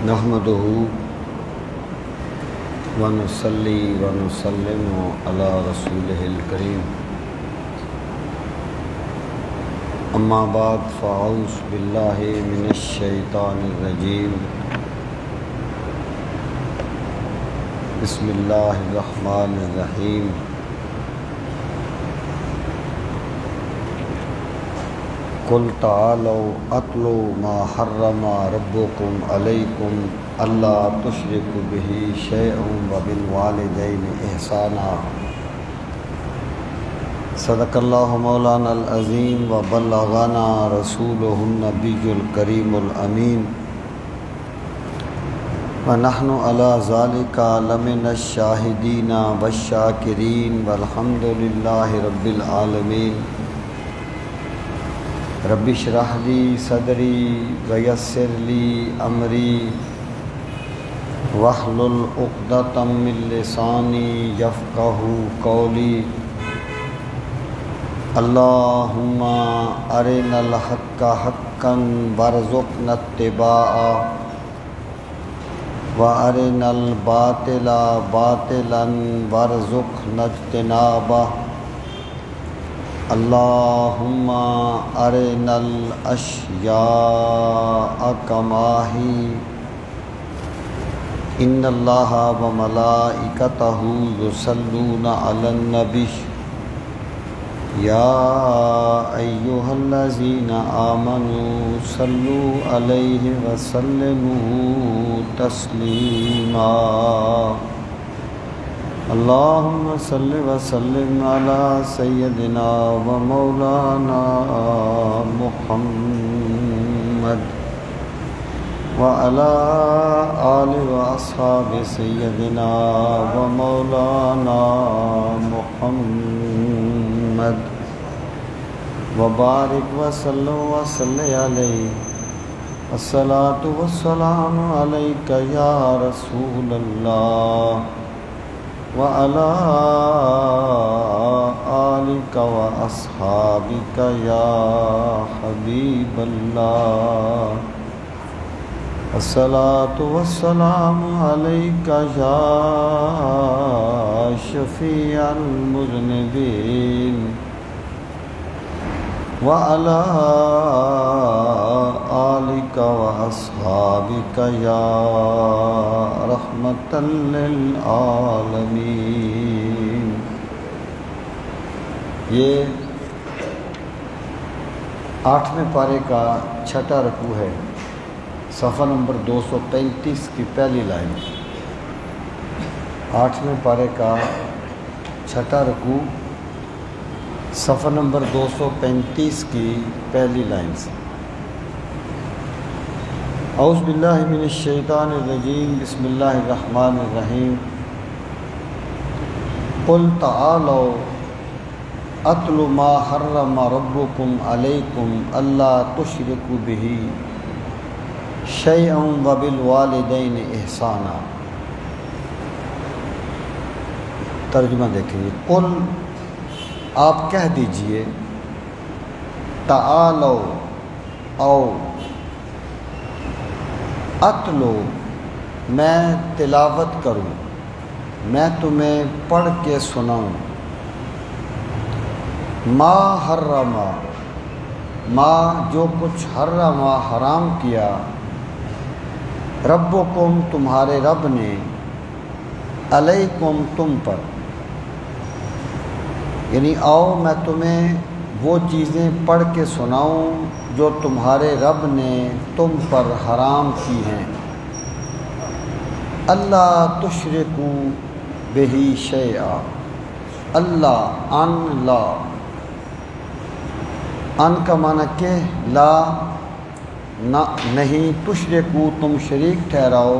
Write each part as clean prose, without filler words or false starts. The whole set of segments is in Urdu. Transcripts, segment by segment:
نحمدہ ونصلی ونسلم علی رسولہ الکریم اما بعد فاعوذ باللہ من الشیطان الرجیم بسم اللہ الرحمن الرحیم قل تعالوا اتلوا ما حرم ربكم علیکم الا تشركوا به شیئا وبالوالدین احسانا صدق اللہ مولانا العظیم وبلغنا رسولہ النبی الکریم الامین ونحن علی ذلک لمن الشاہدین والشاکرین والحمد للہ رب العالمین رب اشرح لی صدری ویسر لی امری واحلل عقدۃ من لسانی یفقہوا قولی اللہم ارنا الحق حقا وارزقنا اتباعہ وارنا الباطل باطلا وارزقنا اجتنابہ اللہم ارنا الاشیاء کما ہی ان اللہ وملائکتہ یصلون علی النبی یا ایہا الذین آمنوا صلوا علیہ وسلموا تسلیما اللہم صلی وسلم علی سیدنا و مولانا محمد وعلی آل و اصحاب سیدنا و مولانا محمد وبارک وسلم وصلی علیہ الصلاۃ والسلام علیک یا رسول اللہ وعلى آلك وأصحابك يا حبيب الله الصلاة والسلام عليك يا شفيع المذنبين وعلى آلك وأصحابك يا رحمة للعالمين۔ یہ 8ویں پارے کا چھٹا رکوع ہے، صفحہ نمبر 235 کی پہلی لائن۔ 8ویں پارے کا چھٹا رکوع صفحہ نمبر 235 کی پہلی لائن سے۔ اعوذ باللہ من الشیطان الرجیم بسم اللہ الرحمن الرحیم قل تعالوا اتل ما حرم ربکم علیکم الا تشرکوا به شیئا وبالوالدین احسانا۔ ترجمہ دیکھیں گے۔ قل آپ کہہ دیجئے، تعالو او اتلو میں تلاوت کروں، میں تمہیں پڑھ کے سناؤں، ما حرما ما جو کچھ حرما حرام کیا، ربکم تمہارے رب نے، علیکم تم پر، یعنی آؤ میں تمہیں وہ چیزیں پڑھ کے سناؤں جو تمہارے رب نے تم پر حرام کی ہیں۔ اللہ تشرکوا بہ شیئا، اللہ ان لا، ان کا معنی کہ لا نہ نہیں، تشرکوا تم شریک ٹھہراؤ،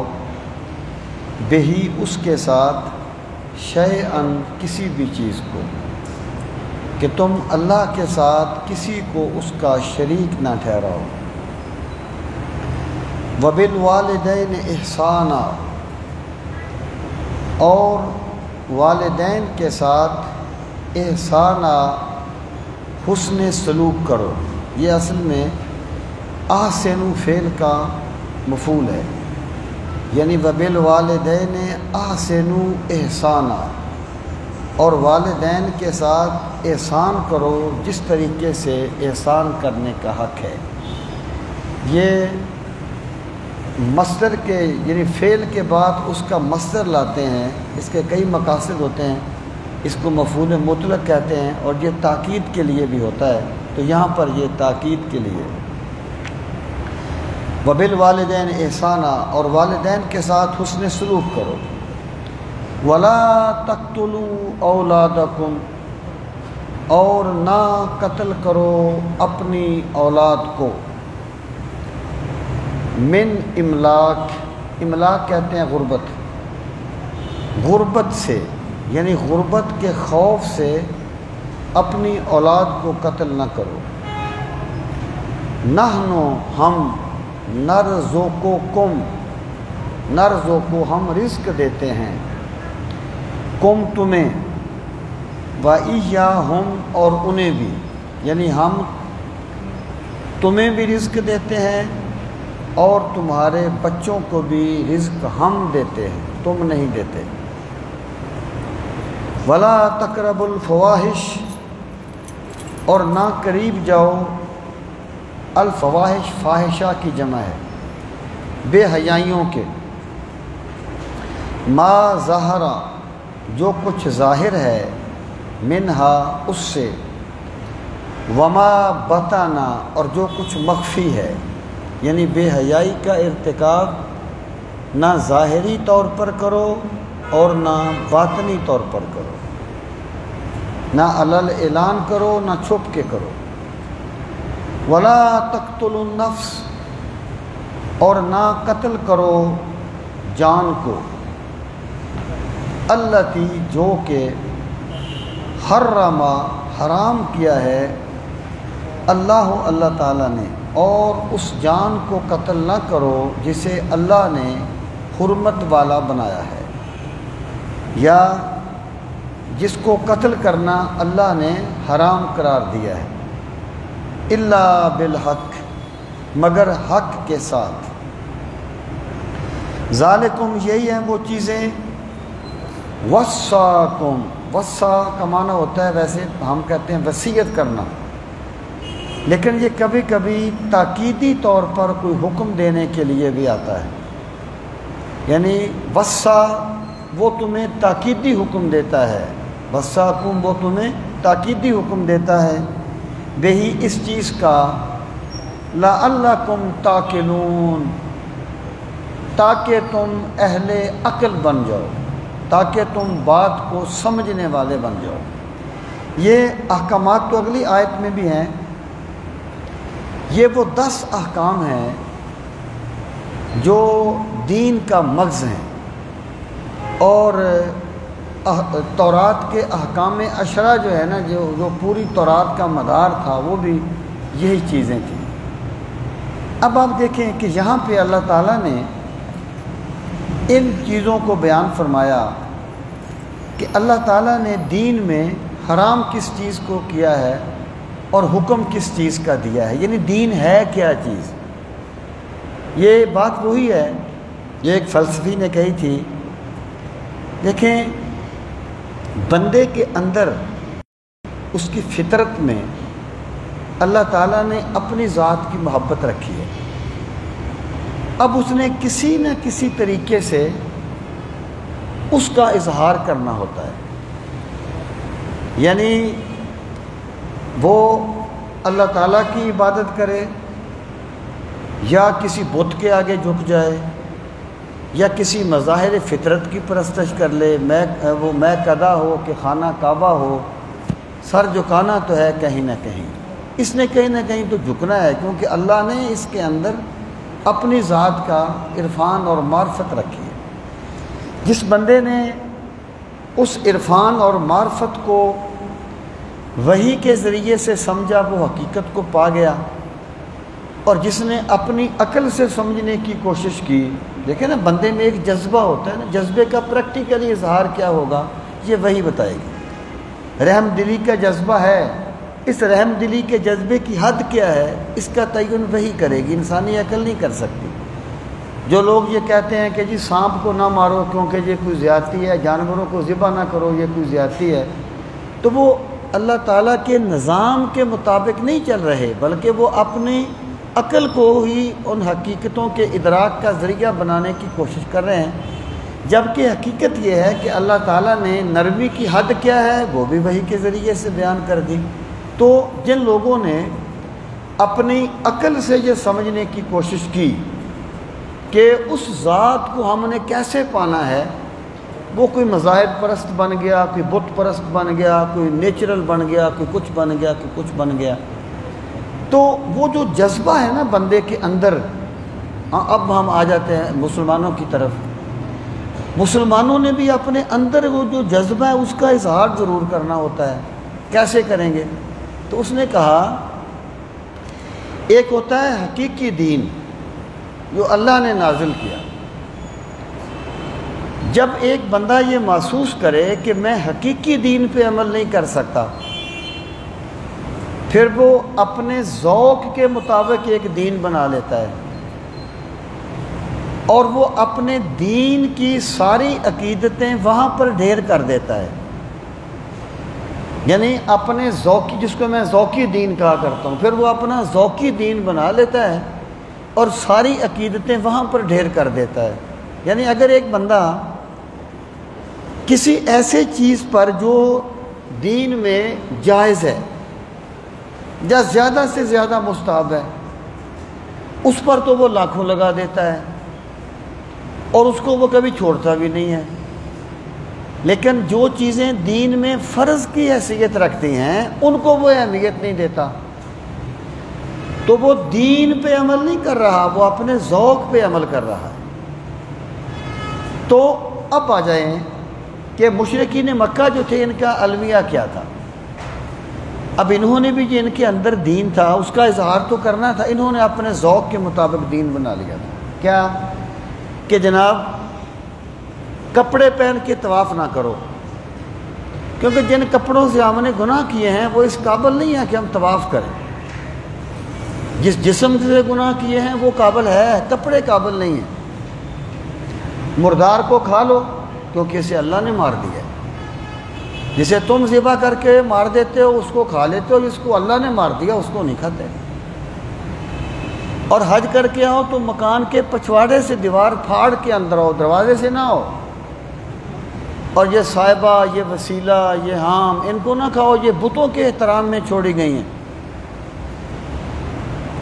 بہی اس کے ساتھ، شیئن کسی بھی چیز کو، کہ تم اللہ کے ساتھ کسی کو اس کا شریک نہ ٹھہراؤ۔ وبالوالدین احسانا، اور والدین کے ساتھ احسانا حسن سلوک کرو۔ یہ اصل میں احسنوا فعل کا مفعول ہے، یعنی وبالوالدین احسنوا احسانا، اور والدین کے ساتھ احسان کرو جس طریقے سے احسان کرنے کا حق ہے۔ یہ مصدر کے یعنی فعل کے بعد اس کا مصدر لاتے ہیں، اس کے کئی مقاصد ہوتے ہیں، اس کو مفعول مطلق کہتے ہیں، اور یہ تاکید کے لیے بھی ہوتا ہے، تو یہاں پر یہ تاکید کے لیے۔ وبالوالدین احسانا، اور والدین کے ساتھ حسن سلوک کرو۔ ولا تقتلوا اولادکم، اور نہ قتل کرو اپنی اولاد کو۔ من املاک، املاک کہتے ہیں غربت، غربت سے یعنی غربت کے خوف سے اپنی اولاد کو قتل نہ کرو۔ نحن، ہم، نرزقکم، نرزقو، ہم رزق دیتے ہیں، کم تمہیں، وَإِيَّاهُمْ، اور انہیں بھی، یعنی ہم تمہیں بھی رزق دیتے ہیں اور تمہارے بچوں کو بھی رزق ہم دیتے ہیں، تم نہیں دیتے۔ وَلَا تَقْرَبُوا الْفَوَاحِشَ، اور نہ قریب جاؤ، الفواحش فاحشہ کی جمع ہے، بے حیائیوں کے، ما ظہرا، جو کچھ ظاہر ہے، منہا، اس سے، وما بطنا، اور جو کچھ مخفی ہے، یعنی بے حیائی کا ارتکاب نہ ظاہری طور پر کرو اور نہ باطنی طور پر کرو، نہ علل اعلان کرو نہ چھپ کے کرو۔ ولا تقتلوا النفس، اور نہ قتل کرو جان کو، التی، جو کہ حرم، حرام کیا ہے، اللہ تعالیٰ نے، اور اس جان کو قتل نہ کرو جسے اللہ نے حرمت والا بنایا ہے، یا جس کو قتل کرنا اللہ نے حرام قرار دیا ہے، الا بالحق، مگر حق کے ساتھ۔ ذالکم، یہی ہیں وہ چیزیں، وصاکم، وصا کا معنی ہوتا ہے، ویسے ہم کہتے ہیں وصیت کرنا، لیکن یہ کبھی کبھی تاکیدی طور پر کوئی حکم دینے کے لیے بھی آتا ہے، یعنی وصا وہ تمہیں تاکیدی حکم دیتا ہے، وصاکم وہ تمہیں تاکیدی حکم دیتا ہے، بہی اس چیز کا، لعلکم تعقلون، تاکہ تم اہل عقل بن جاؤ، تاکہ تم بات کو سمجھنے والے بن جاؤ۔ یہ احکامات تو اگلی آیت میں بھی ہیں، یہ وہ 10 احکام ہیں جو دین کا مغز ہیں، اور تورات کے احکام عشرہ جو ہے نا، جو پوری تورات کا مدار تھا، وہ بھی یہی چیزیں تھیں۔ اب آپ دیکھیں کہ یہاں پہ اللہ تعالیٰ نے ان چیزوں کو بیان فرمایا کہ اللہ تعالیٰ نے دین میں حرام کس چیز کو کیا ہے اور حکم کس چیز کا دیا ہے، یعنی دین ہے کیا چیز۔ یہ بات وہی ہے، یہ ایک فلسفی نے کہی تھی، دیکھیں بندے کے اندر اس کی فطرت میں اللہ تعالیٰ نے اپنی ذات کی محبت رکھی ہے، اب اس نے کسی نہ کسی طریقے سے اس کا اظہار کرنا ہوتا ہے، یعنی وہ اللہ تعالیٰ کی عبادت کرے، یا کسی بت کے آگے جھک جائے، یا کسی مظاہر فطرت کی پرستش کر لے، میں قدا ہو کہ خانہ کعبہ ہو، سر جھکانا تو ہے کہیں نہ کہیں، اس نے کہیں نہ کہیں تو جھکنا ہے، کیونکہ اللہ نے اس کے اندر اپنی ذات کا عرفان اور معرفت رکھی ہے۔ جس بندے نے اس عرفان اور معرفت کو وحی کے ذریعے سے سمجھا، وہ حقیقت کو پا گیا، اور جس نے اپنی عقل سے سمجھنے کی کوشش کی، دیکھیں نا بندے میں ایک جذبہ ہوتا ہے نا، جذبے کا پریکٹیکلی اظہار کیا ہوگا یہ وحی بتائے گی۔ رحم دلی کا جذبہ ہے، اس رحم دلی کے جذبے کی حد کیا ہے اس کا تعین وحی کرے گی، انسانی عقل نہیں کر سکتی۔ جو لوگ یہ کہتے ہیں کہ جی سانپ کو نہ مارو کیونکہ یہ کوئی زیادتی ہے، جانوروں کو ذبح نہ کرو یہ کوئی زیادتی ہے، تو وہ اللہ تعالیٰ کے نظام کے مطابق نہیں چل رہے، بلکہ وہ اپنی عقل کو ہی ان حقیقتوں کے ادراک کا ذریعہ بنانے کی کوشش کر رہے ہیں، جبکہ حقیقت یہ ہے کہ اللہ تعالیٰ نے نرمی کی حد کیا ہے وہ بھی وحی کے ذریعے سے بیان کر دی۔ تو جن لوگوں نے اپنی عقل سے یہ سمجھنے کی کوشش کی کہ اس ذات کو ہم نے کیسے پانا ہے، وہ کوئی مذاہب پرست بن گیا، کوئی بت پرست بن گیا، کوئی نیچرل بن گیا، کوئی کچھ بن گیا، کوئی کچھ بن گیا، تو وہ جو جذبہ ہے نا بندے کے اندر، اب ہم آ جاتے ہیں مسلمانوں کی طرف۔ مسلمانوں نے بھی اپنے اندر وہ جو جذبہ ہے اس کا اظہار ضرور کرنا ہوتا ہے، کیسے کریں گے؟ تو اس نے کہا ایک ہوتا ہے حقیقی دین جو اللہ نے نازل کیا۔ جب ایک بندہ یہ محسوس کرے کہ میں حقیقی دین پہ عمل نہیں کر سکتا، پھر وہ اپنے ذوق کے مطابق ایک دین بنا لیتا ہے، اور وہ اپنے دین کی ساری عقیدتیں وہاں پر ڈھیر کر دیتا ہے، یعنی اپنے ذوقی، جس کو میں ذوقی دین کہا کرتا ہوں، پھر وہ اپنا ذوقی دین بنا لیتا ہے اور ساری عقیدتیں وہاں پر ڈھیر کر دیتا ہے۔ یعنی اگر ایک بندہ کسی ایسے چیز پر جو دین میں جائز ہے یا زیادہ سے زیادہ مستحب ہے، اس پر تو وہ لاکھوں لگا دیتا ہے اور اس کو وہ کبھی چھوڑتا بھی نہیں ہے، لیکن جو چیزیں دین میں فرض کی حیثیت رکھتی ہیں ان کو وہ اہمیت نہیں دیتا، تو وہ دین پہ عمل نہیں کر رہا، وہ اپنے ذوق پہ عمل کر رہا ہے۔ تو اب آ جائیں کہ مشرکین مکہ جو تھے ان کا المیہ کیا تھا۔ اب انہوں نے بھی جو ان کے اندر دین تھا اس کا اظہار تو کرنا تھا، انہوں نے اپنے ذوق کے مطابق دین بنا لیا تھا۔ کیا کہ جناب کپڑے پہن کے طواف نہ کرو، کیونکہ جن کپڑوں سے ہم نے گناہ کیے ہیں وہ اس قابل نہیں ہے کہ ہم طواف کریں، جس جسم سے گناہ کیے ہیں وہ قابل ہے، کپڑے قابل نہیں ہیں۔ مردار کو کھا لو کیونکہ اسے اللہ نے مار دیا ہے، جسے تم ذبح کر کے مار دیتے ہو اس کو کھا لیتے ہو، جس کو اللہ نے مار دیا اس کو نہیں کھاتے۔ اور حج کر کے آؤ تو مکان کے پچھواڑے سے دیوار پھاڑ کے اندر آؤ، دروازے سے نہ آؤ، اور یہ صاحبہ، یہ وسیلہ، یہ حام، ان کو نہ کھاؤ، یہ بتوں کے احترام میں چھوڑی گئی ہیں۔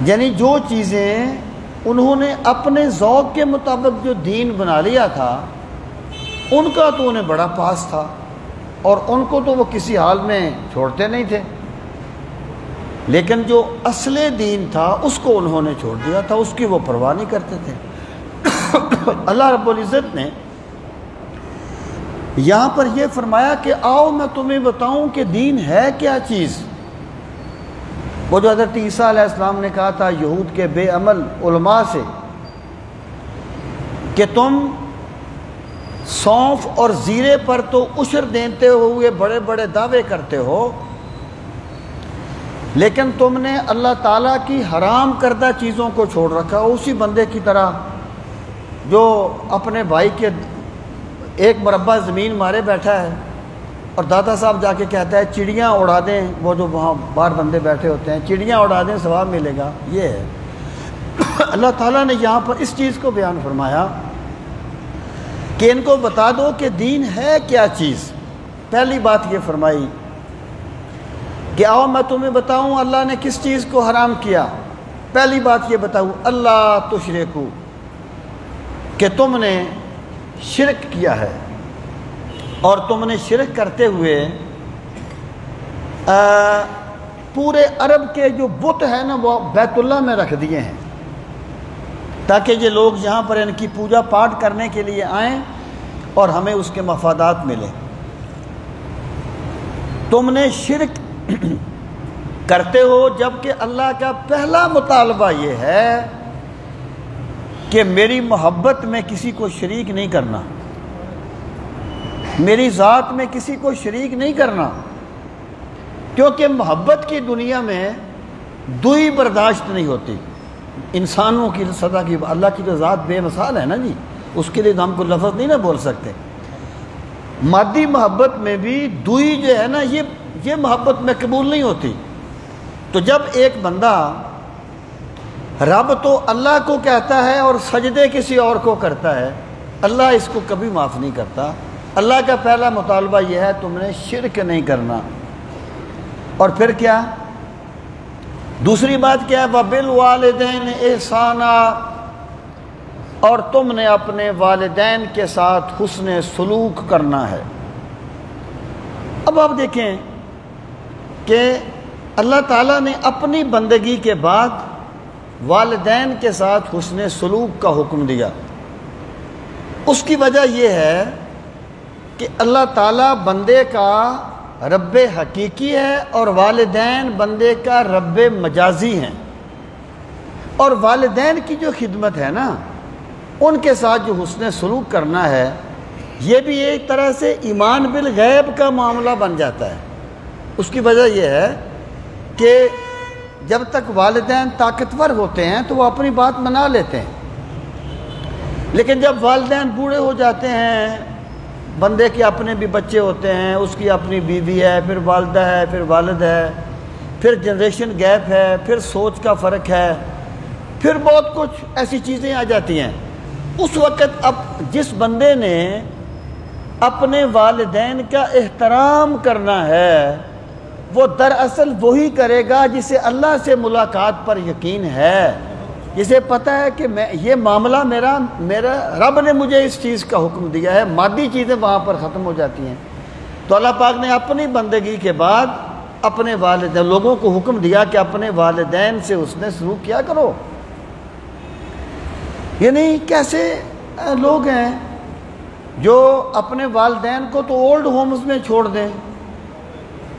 یعنی جو چیزیں انہوں نے اپنے ذوق کے مطابق جو دین بنا لیا تھا ان کا تو انہیں بڑا پاس تھا، اور ان کو تو وہ کسی حال میں چھوڑتے نہیں تھے، لیکن جو اصل دین تھا اس کو انہوں نے چھوڑ دیا تھا، اس کی وہ پرواہ نہیں کرتے تھے۔ اللہ رب العزت نے یہاں پر یہ فرمایا کہ آؤ میں تمہیں بتاؤں کہ دین ہے کیا چیز۔ وہ جو حضرت عیسیٰ علیہ السلام نے کہا تھا یہود کے بے عمل علماء سے کہ تم سونف اور زیرے پر تو عشر دیتے ہوئے بڑے بڑے دعوے کرتے ہو، لیکن تم نے اللہ تعالیٰ کی حرام کردہ چیزوں کو چھوڑ رکھا، اسی بندے کی طرح جو اپنے بھائی کے ایک مربع زمین مارے بیٹھا ہے اور دادا صاحب جا کے کہتا ہے چڑیاں اڑا دیں، وہ جو وہاں باہر بندے بیٹھے ہوتے ہیں، چڑیاں اڑا دیں ثواب ملے گا۔ یہ ہے اللہ تعالیٰ نے یہاں پر اس چیز کو بیان فرمایا کہ ان کو بتا دو کہ دین ہے کیا چیز۔ پہلی بات یہ فرمائی کہ آؤ میں تمہیں بتاؤں اللہ نے کس چیز کو حرام کیا۔ پہلی بات یہ بتاؤ اللہ تشرکو، کہ تم نے شرک کیا ہے، اور تم نے شرک کرتے ہوئے پورے عرب کے جو بت ہیں نا وہ بیت اللہ میں رکھ دیے ہیں تاکہ یہ لوگ یہاں پر ان کی پوجا پاٹ کرنے کے لیے آئیں اور ہمیں اس کے مفادات ملیں۔ تم نے شرک کرتے ہو جبکہ اللہ کا پہلا مطالبہ یہ ہے کہ میری محبت میں کسی کو شریک نہیں کرنا، میری ذات میں کسی کو شریک نہیں کرنا، کیونکہ محبت کی دنیا میں دوئی برداشت نہیں ہوتی۔ انسانوں کی سطح کی، اللہ کی تو ذات بے مثال ہے نا جی، اس کے لیے تو ہم کو لفظ نہیں نہ بول سکتے۔ مادی محبت میں بھی دوئی جو ہے نا یہ محبت میں قبول نہیں ہوتی۔ تو جب ایک بندہ رب تو اللہ کو کہتا ہے اور سجدے کسی اور کو کرتا ہے، اللہ اس کو کبھی معاف نہیں کرتا۔ اللہ کا پہلا مطالبہ یہ ہے تم نے شرک نہیں کرنا، اور پھر کیا؟ دوسری بات کیا ہے؟ وَبِالْوَالِدَيْنِ إِحْسَانًا، اور تم نے اپنے والدین کے ساتھ حسن سلوک کرنا ہے۔ اب آپ دیکھیں کہ اللہ تعالیٰ نے اپنی بندگی کے بعد والدین کے ساتھ حسن سلوک کا حکم دیا۔ اس کی وجہ یہ ہے کہ اللہ تعالیٰ بندے کا رب حقیقی ہے اور والدین بندے کا رب مجازی ہیں، اور والدین کی جو خدمت ہے نا، ان کے ساتھ جو حسن سلوک کرنا ہے، یہ بھی ایک طرح سے ایمان بالغیب کا معاملہ بن جاتا ہے۔ اس کی وجہ یہ ہے کہ جب تک والدین طاقتور ہوتے ہیں تو وہ اپنی بات منا لیتے ہیں، لیکن جب والدین بوڑھے ہو جاتے ہیں، بندے کے اپنے بھی بچے ہوتے ہیں، اس کی اپنی بیوی ہے، پھر والدہ ہے، پھر والد ہے، پھر جنریشن گیپ ہے، پھر سوچ کا فرق ہے، پھر بہت کچھ ایسی چیزیں آ جاتی ہیں۔ اس وقت اب جس بندے نے اپنے والدین کا احترام کرنا ہے، وہ دراصل وہی کرے گا جسے اللہ سے ملاقات پر یقین ہے، جسے پتہ ہے کہ یہ معاملہ میرا رب نے مجھے اس چیز کا حکم دیا ہے۔ مادی چیزیں وہاں پر ختم ہو جاتی ہیں۔ تو اللہ پاک نے اپنی بندگی کے بعد اپنے والدین، لوگوں کو حکم دیا کہ اپنے والدین سے اس نے سلوک کیا کرو۔ یعنی کیسے لوگ ہیں جو اپنے والدین کو تو اولڈ ہومز میں چھوڑ دیں،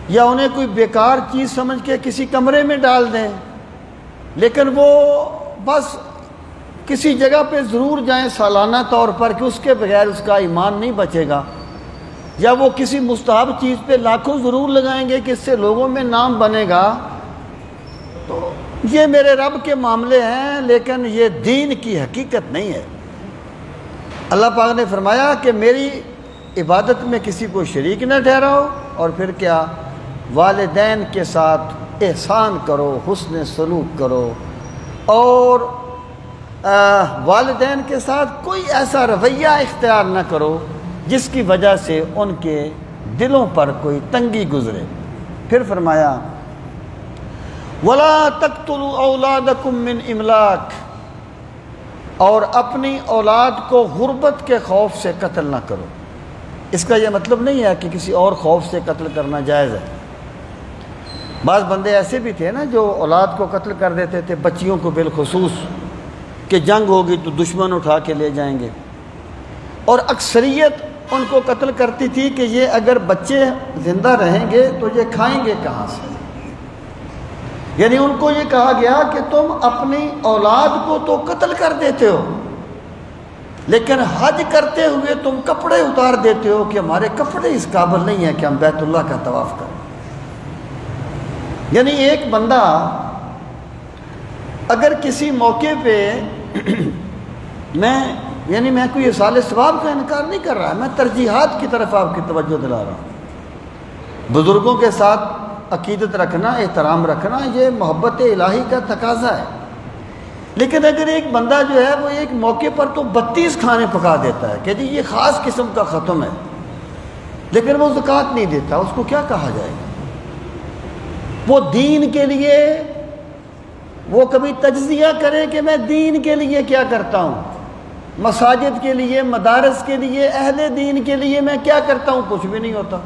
یا انہیں کوئی بیکار چیز سمجھ کے کسی کمرے میں ڈال دیں، لیکن وہ بس کسی جگہ پہ ضرور جائیں سالانہ طور پر کہ اس کے بغیر اس کا ایمان نہیں بچے گا، یا وہ کسی مستحب چیز پہ لاکھوں ضرور لگائیں گے کہ اس سے لوگوں میں نام بنے گا۔ تو یہ میرے رب کے معاملے ہیں، لیکن یہ دین کی حقیقت نہیں ہے۔ اللہ پاک نے فرمایا کہ میری عبادت میں کسی کو شریک نہ ٹھہراؤ، اور پھر کیا؟ والدین کے ساتھ احسان کرو، حسن سلوک کرو، اور والدین کے ساتھ کوئی ایسا رویہ اختیار نہ کرو جس کی وجہ سے ان کے دلوں پر کوئی تنگی گزرے۔ پھر فرمایا وَلَا تَقْتُلُوا أَوْلَادَكُم مِّنْ إِمْلَاقٍ، اور اپنی اولاد کو غربت کے خوف سے قتل نہ کرو۔ اس کا یہ مطلب نہیں ہے کہ کسی اور خوف سے قتل کرنا جائز ہے۔ بعض بندے ایسے بھی تھے نا جو اولاد کو قتل کر دیتے تھے، بچیوں کو بالخصوص، کہ جنگ ہوگی تو دشمن اٹھا کے لے جائیں گے، اور اکثریت ان کو قتل کرتی تھی کہ یہ اگر بچے زندہ رہیں گے تو یہ کھائیں گے کہاں سے۔ یعنی ان کو یہ کہا گیا کہ تم اپنی اولاد کو تو قتل کر دیتے ہو، لیکن حج کرتے ہوئے تم کپڑے اتار دیتے ہو کہ ہمارے کپڑے اس قابل نہیں ہیں کہ ہم بیت اللہ کا طواف کریں۔ یعنی ایک بندہ اگر کسی موقع پہ میں کوئی اصال ثواب کا انکار نہیں کر رہا، میں ترجیحات کی طرف آپ کی توجہ دلا رہا ہوں۔ بزرگوں کے ساتھ عقیدت رکھنا، احترام رکھنا، یہ محبت الہی کا تقاضا ہے۔ لیکن اگر ایک بندہ جو ہے وہ ایک موقع پر تو 32 کھانے پکا دیتا ہے کہ جی یہ خاص قسم کا ختم ہے، لیکن وہ زکوٰۃ نہیں دیتا، اس کو کیا کہا جائے گا؟ وہ دین کے لیے وہ کبھی تجزیہ کرے کہ میں دین کے لیے کیا کرتا ہوں، مساجد کے لیے، مدارس کے لیے، اہل دین کے لیے میں کیا کرتا ہوں؟ کچھ بھی نہیں ہوتا۔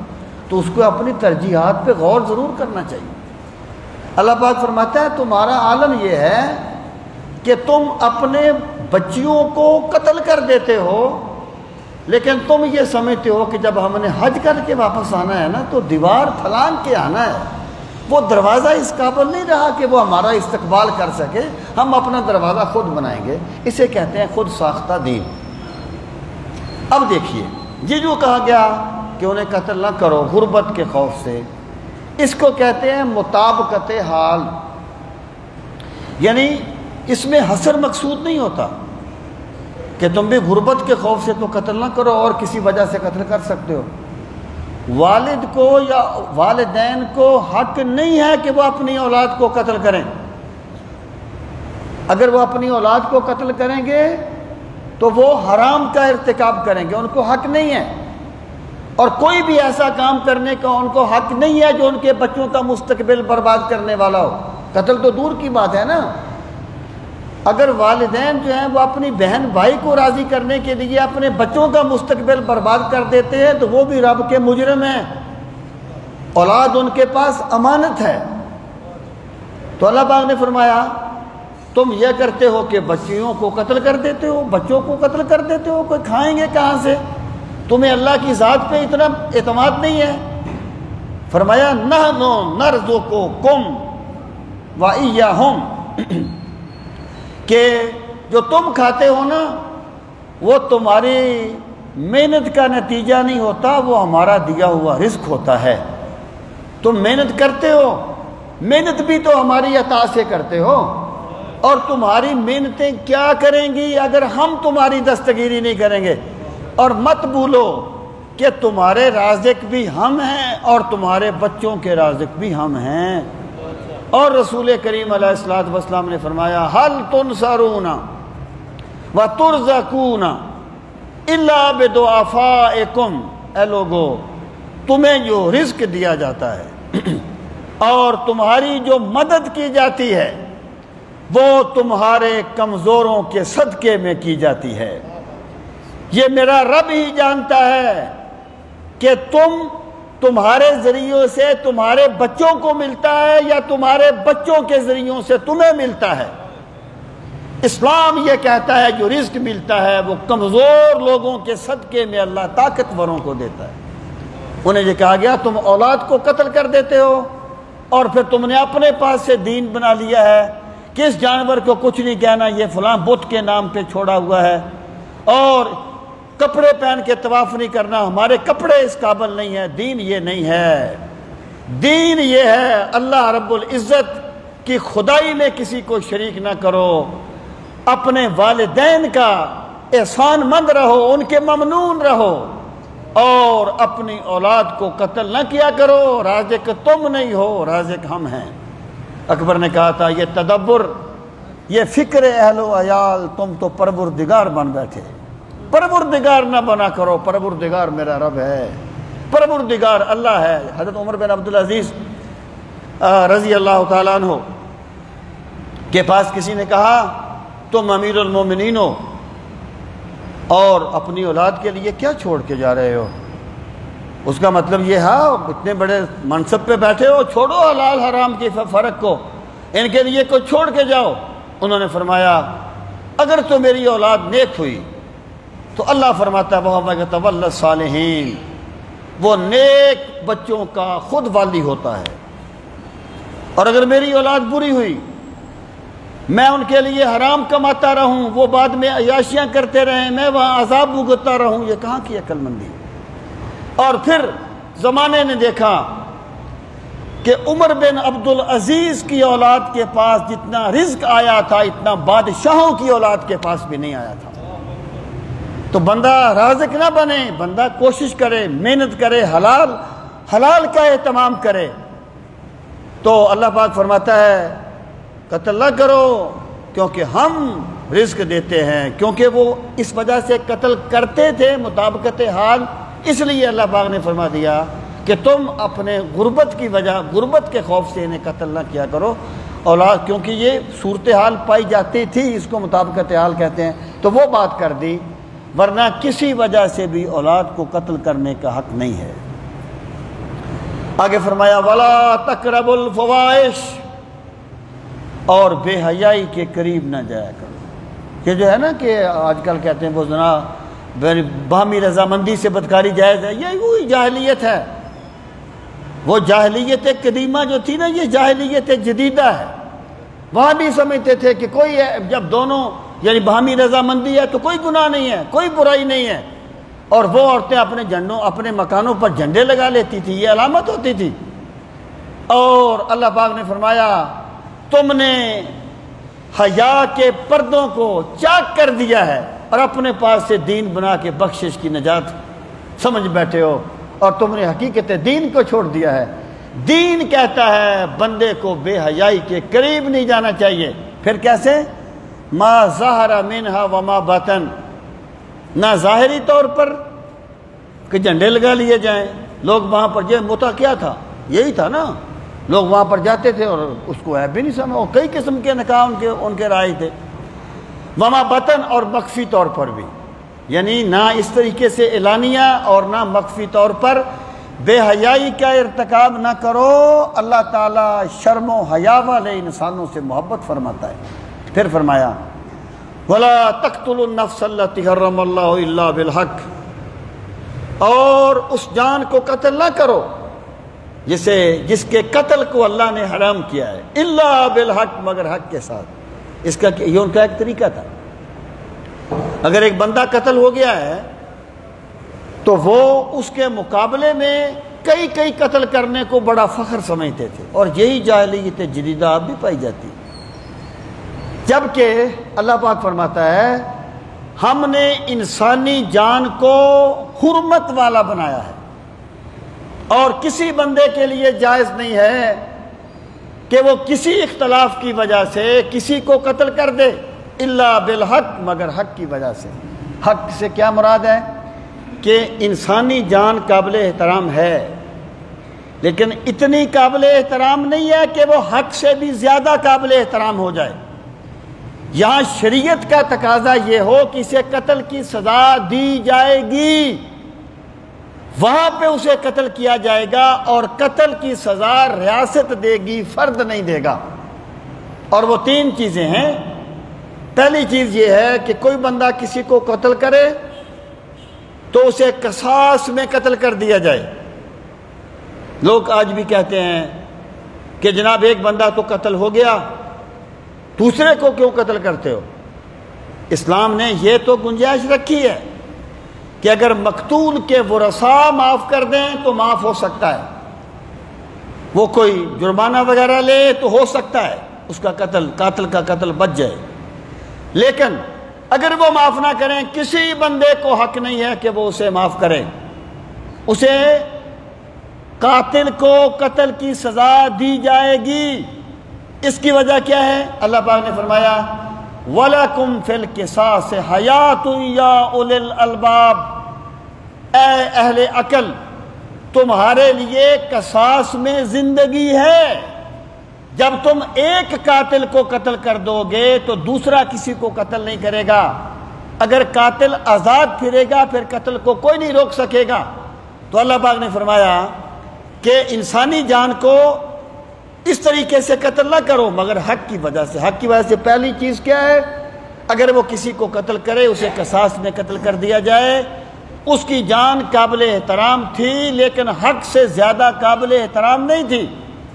تو اس کو اپنی ترجیحات پہ غور ضرور کرنا چاہیے۔ اللہ پاک فرماتا ہے تمہارا عالم یہ ہے کہ تم اپنے بچیوں کو قتل کر دیتے ہو، لیکن تم یہ سمجھتے ہو کہ جب ہم نے حج کر کے واپس آنا ہے نا تو دیوار پھلانگ کے آنا ہے۔ وہ دروازہ اس قابل نہیں رہا کہ وہ ہمارا استقبال کر سکے، ہم اپنا دروازہ خود بنائیں گے۔ اسے کہتے ہیں خود ساختہ دین۔ اب دیکھیے یہ جو کہا گیا کہ انہیں قتل نہ کرو غربت کے خوف سے، اس کو کہتے ہیں مطابقت حال۔ یعنی اس میں حصر مقصود نہیں ہوتا کہ تم بھی غربت کے خوف سے تو قتل نہ کرو اور کسی وجہ سے قتل کر سکتے ہو۔ والد کو یا والدین کو حق نہیں ہے کہ وہ اپنی اولاد کو قتل کریں۔ اگر وہ اپنی اولاد کو قتل کریں گے تو وہ حرام کا ارتکاب کریں گے، ان کو حق نہیں ہے۔ اور کوئی بھی ایسا کام کرنے کا ان کو حق نہیں ہے جو ان کے بچوں کا مستقبل برباد کرنے والا ہو۔ قتل تو دور کی بات ہے نا۔ اگر والدین جو ہیں وہ اپنی بہن بھائی کو راضی کرنے کے لیے اپنے بچوں کا مستقبل برباد کر دیتے ہیں تو وہ بھی رب کے مجرم ہیں۔ اولاد ان کے پاس امانت ہے۔ تو اللہ پاک نے فرمایا تم یہ کرتے ہو کہ بچیوں کو قتل کر دیتے ہو، بچوں کو قتل کر دیتے ہو، کوئی کھائیں گے کہاں سے؟ تمہیں اللہ کی ذات پہ اتنا اعتماد نہیں ہے؟ فرمایا نحن نرزقکم وإیاہم، کہ جو تم کھاتے ہو نا وہ تمہاری محنت کا نتیجہ نہیں ہوتا، وہ ہمارا دیا ہوا رزق ہوتا ہے۔ تم محنت کرتے ہو، محنت بھی تو ہماری عطا سے کرتے ہو، اور تمہاری محنتیں کیا کریں گی اگر ہم تمہاری دستگیری نہیں کریں گے؟ اور مت بھولو کہ تمہارے رازق بھی ہم ہیں اور تمہارے بچوں کے رازق بھی ہم ہیں۔ اور رسول کریم علیہ الصلوۃ والسلام نے فرمایا ہل تنصرون وترزقون الا بدعفائکم، اے لوگو تمہیں جو رزق دیا جاتا ہے اور تمہاری جو مدد کی جاتی ہے وہ تمہارے کمزوروں کے صدقے میں کی جاتی ہے۔ یہ میرا رب ہی جانتا ہے کہ تمہارے ذریعوں سے تمہارے بچوں کو ملتا ہے یا تمہارے بچوں کے ذریعوں سے تمہیں ملتا ہے۔ اسلام یہ کہتا ہے جو رزق ملتا ہے وہ کمزور لوگوں کے صدقے میں اللہ طاقتوروں کو دیتا ہے۔ انہیں یہ کہا گیا تم اولاد کو قتل کر دیتے ہو اور پھر تم نے اپنے پاس سے دین بنا لیا ہے کہ اس جانور کو کچھ نہیں کہنا، یہ فلاں بت کے نام پہ چھوڑا ہوا ہے، اور کپڑے پہن کے طواف نہیں کرنا، ہمارے کپڑے اس قابل نہیں ہیں۔ دین یہ نہیں ہے، دین یہ ہے اللہ رب العزت کی خدائی میں کسی کو شریک نہ کرو، اپنے والدین کا احسان مند رہو، ان کے ممنون رہو، اور اپنی اولاد کو قتل نہ کیا کرو۔ رازق تم نہیں ہو، رازق ہم ہیں۔ اکبر نے کہا تھا یہ تدبر، یہ فکر اہل و عیال، تم تو پروردگار بن بیٹھے۔ پروردگار نہ بنا کرو، پروردگار میرا رب ہے، پروردگار اللہ ہے۔ حضرت عمر بن عبدالعزیز رضی اللہ تعالیٰ عنہ کے پاس کسی نے کہا تم امیر المومنین ہو اور اپنی اولاد کے لیے کیا چھوڑ کے جا رہے ہو؟ اس کا مطلب یہ ہے اتنے بڑے منصب پہ بیٹھے ہو، چھوڑو حلال حرام کے فرق کو، ان کے لیے کوئی چھوڑ کے جاؤ۔ انہوں نے فرمایا اگر تو میری اولاد نیک ہوئی تو اللہ فرماتا ہے وَهُوَ يَتَوَلَّى الصَّالِحِينَ، وہ نیک بچوں کا خود والی ہوتا ہے۔ اور اگر میری اولاد بری ہوئی، میں ان کے لیے حرام کماتا رہوں، وہ بعد میں عیاشیاں کرتے رہیں، میں وہاں عذاب بھگتتا رہوں، یہ کہاں کی عقل مندی؟ اور پھر زمانے نے دیکھا کہ عمر بن عبدالعزیز کی اولاد کے پاس جتنا رزق آیا تھا اتنا بادشاہوں کی اولاد کے پاس بھی نہیں آیا تھا۔ تو بندہ رازق نہ بنے، بندہ کوشش کرے، محنت کرے، حلال کا اہتمام کرے۔ تو اللہ پاک فرماتا ہے قتل نہ کرو کیونکہ ہم رزق دیتے ہیں، کیونکہ وہ اس وجہ سے قتل کرتے تھے مطابقت حال، اس لیے اللہ پاک نے فرما دیا کہ تم اپنے غربت کی وجہ، غربت کے خوف سے انہیں قتل نہ کیا کرو اولاد، کیونکہ یہ صورتحال پائی جاتی تھی، اس کو مطابقت حال کہتے ہیں، تو وہ بات کر دی، ورنہ کسی وجہ سے بھی اولاد کو قتل کرنے کا حق نہیں ہے۔ آگے فرمایا وَلَا تَقْرَبُوا الْفَوَاحِشَ، اور بے حیائی کے قریب نہ جایا کرو۔ یہ جو ہے نا کہ آج کل کہتے ہیں وہ زنا باہمی رضامندی سے بدکاری جائز ہے، یہ وہی جاہلیت ہے۔ وہ جاہلیت قدیمہ جو تھی نا، یہ جاہلیت جدیدہ ہے۔ وہاں بھی سمجھتے تھے کہ کوئی جب دونوں یعنی باہمی رضامندی ہے تو کوئی گناہ نہیں ہے، کوئی برائی نہیں ہے، اور وہ عورتیں اپنے جھنڈوں اپنے مکانوں پر جھنڈے لگا لیتی تھی، یہ علامت ہوتی تھی۔ اور اللہ پاک نے فرمایا تم نے حیا کے پردوں کو چاک کر دیا ہے اور اپنے پاس سے دین بنا کے بخشش کی نجات سمجھ بیٹھے ہو، اور تم نے حقیقت دین کو چھوڑ دیا ہے۔ دین کہتا ہے بندے کو بے حیائی کے قریب نہیں جانا چاہیے۔ پھر کیسے؟ ما ظہر منہا وما بطن، نہ ظاہری طور پر کہ جھنڈے لگا لیے جائیں، لوگ وہاں پر جو متا کیا تھا، یہی تھا نا، لوگ وہاں پر جاتے تھے اور اس کو عیب بھی نہیں سمجھا، اور کئی قسم کے نکاح ان کے رائے تھے۔ وما بطن، اور مخفی طور پر بھی، یعنی نہ اس طریقے سے اعلانیہ اور نہ مخفی طور پر بے حیائی کا ارتکاب نہ کرو۔ اللہ تعالیٰ شرم و حیا والے انسانوں سے محبت فرماتا ہے۔ پھر فرمایا وَلَا تَقْتُلُوا النَّفْسَ الَّتِي حَرَّمَ اللَّهُ إِلَّا بِالْحَقِّ، اور اس جان کو قتل نہ کرو جس کے قتل کو اللہ نے حرام کیا ہے، الا بالحق، مگر حق کے ساتھ۔ اس کا یہ ان کا ایک طریقہ تھا، اگر ایک بندہ قتل ہو گیا ہے تو وہ اس کے مقابلے میں کئی قتل کرنے کو بڑا فخر سمجھتے تھے، اور یہی جاہلیت جدیدہ اب بھی پائی جاتی ہے۔ جبکہ اللہ پاک فرماتا ہے ہم نے انسانی جان کو حرمت والا بنایا ہے، اور کسی بندے کے لیے جائز نہیں ہے کہ وہ کسی اختلاف کی وجہ سے کسی کو قتل کر دے، الا بالحق، مگر حق کی وجہ سے۔ حق سے کیا مراد ہے کہ انسانی جان قابل احترام ہے، لیکن اتنی قابل احترام نہیں ہے کہ وہ حق سے بھی زیادہ قابل احترام ہو جائے۔ یہاں شریعت کا تقاضا یہ ہو کہ اسے قتل کی سزا دی جائے گی، وہاں پہ اسے قتل کیا جائے گا، اور قتل کی سزا ریاست دے گی، فرد نہیں دے گا۔ اور وہ تین چیزیں ہیں۔ پہلی چیز یہ ہے کہ کوئی بندہ کسی کو قتل کرے تو اسے قصاص میں قتل کر دیا جائے۔ لوگ آج بھی کہتے ہیں کہ جناب ایک بندہ تو قتل ہو گیا، دوسرے کو کیوں قتل کرتے ہو؟ اسلام نے یہ تو گنجائش رکھی ہے کہ اگر مقتول کے ورثاء معاف کر دیں تو معاف ہو سکتا ہے، وہ کوئی جرمانہ وغیرہ لے تو ہو سکتا ہے اس کا قاتل کا قتل بچ جائے۔ لیکن اگر وہ معاف نہ کریں، کسی بندے کو حق نہیں ہے کہ وہ اسے معاف کرے، اسے قاتل کو قتل کی سزا دی جائے گی۔ اس کی وجہ کیا ہے؟ اللہ پاک نے فرمایا وَلَكُمْ فِي الْقِصَاصِ حَيَاةٌ يَا أُولِي الْأَلْبَابِ، اے اہل عقل، تمہارے لیے قصاص میں زندگی ہے۔ جب تم ایک قاتل کو قتل کر دو گے تو دوسرا کسی کو قتل نہیں کرے گا۔ اگر قاتل آزاد پھرے گا پھر قتل کو کوئی نہیں روک سکے گا۔ تو اللہ پاک نے فرمایا کہ انسانی جان کو اس طریقے سے قتل نہ کرو مگر حق کی وجہ سے۔ حق کی وجہ سے پہلی چیز کیا ہے؟ اگر وہ کسی کو قتل کرے اسے قصاص میں قتل کر دیا جائے۔ اس کی جان قابل احترام تھی لیکن حق سے زیادہ قابل احترام نہیں تھی،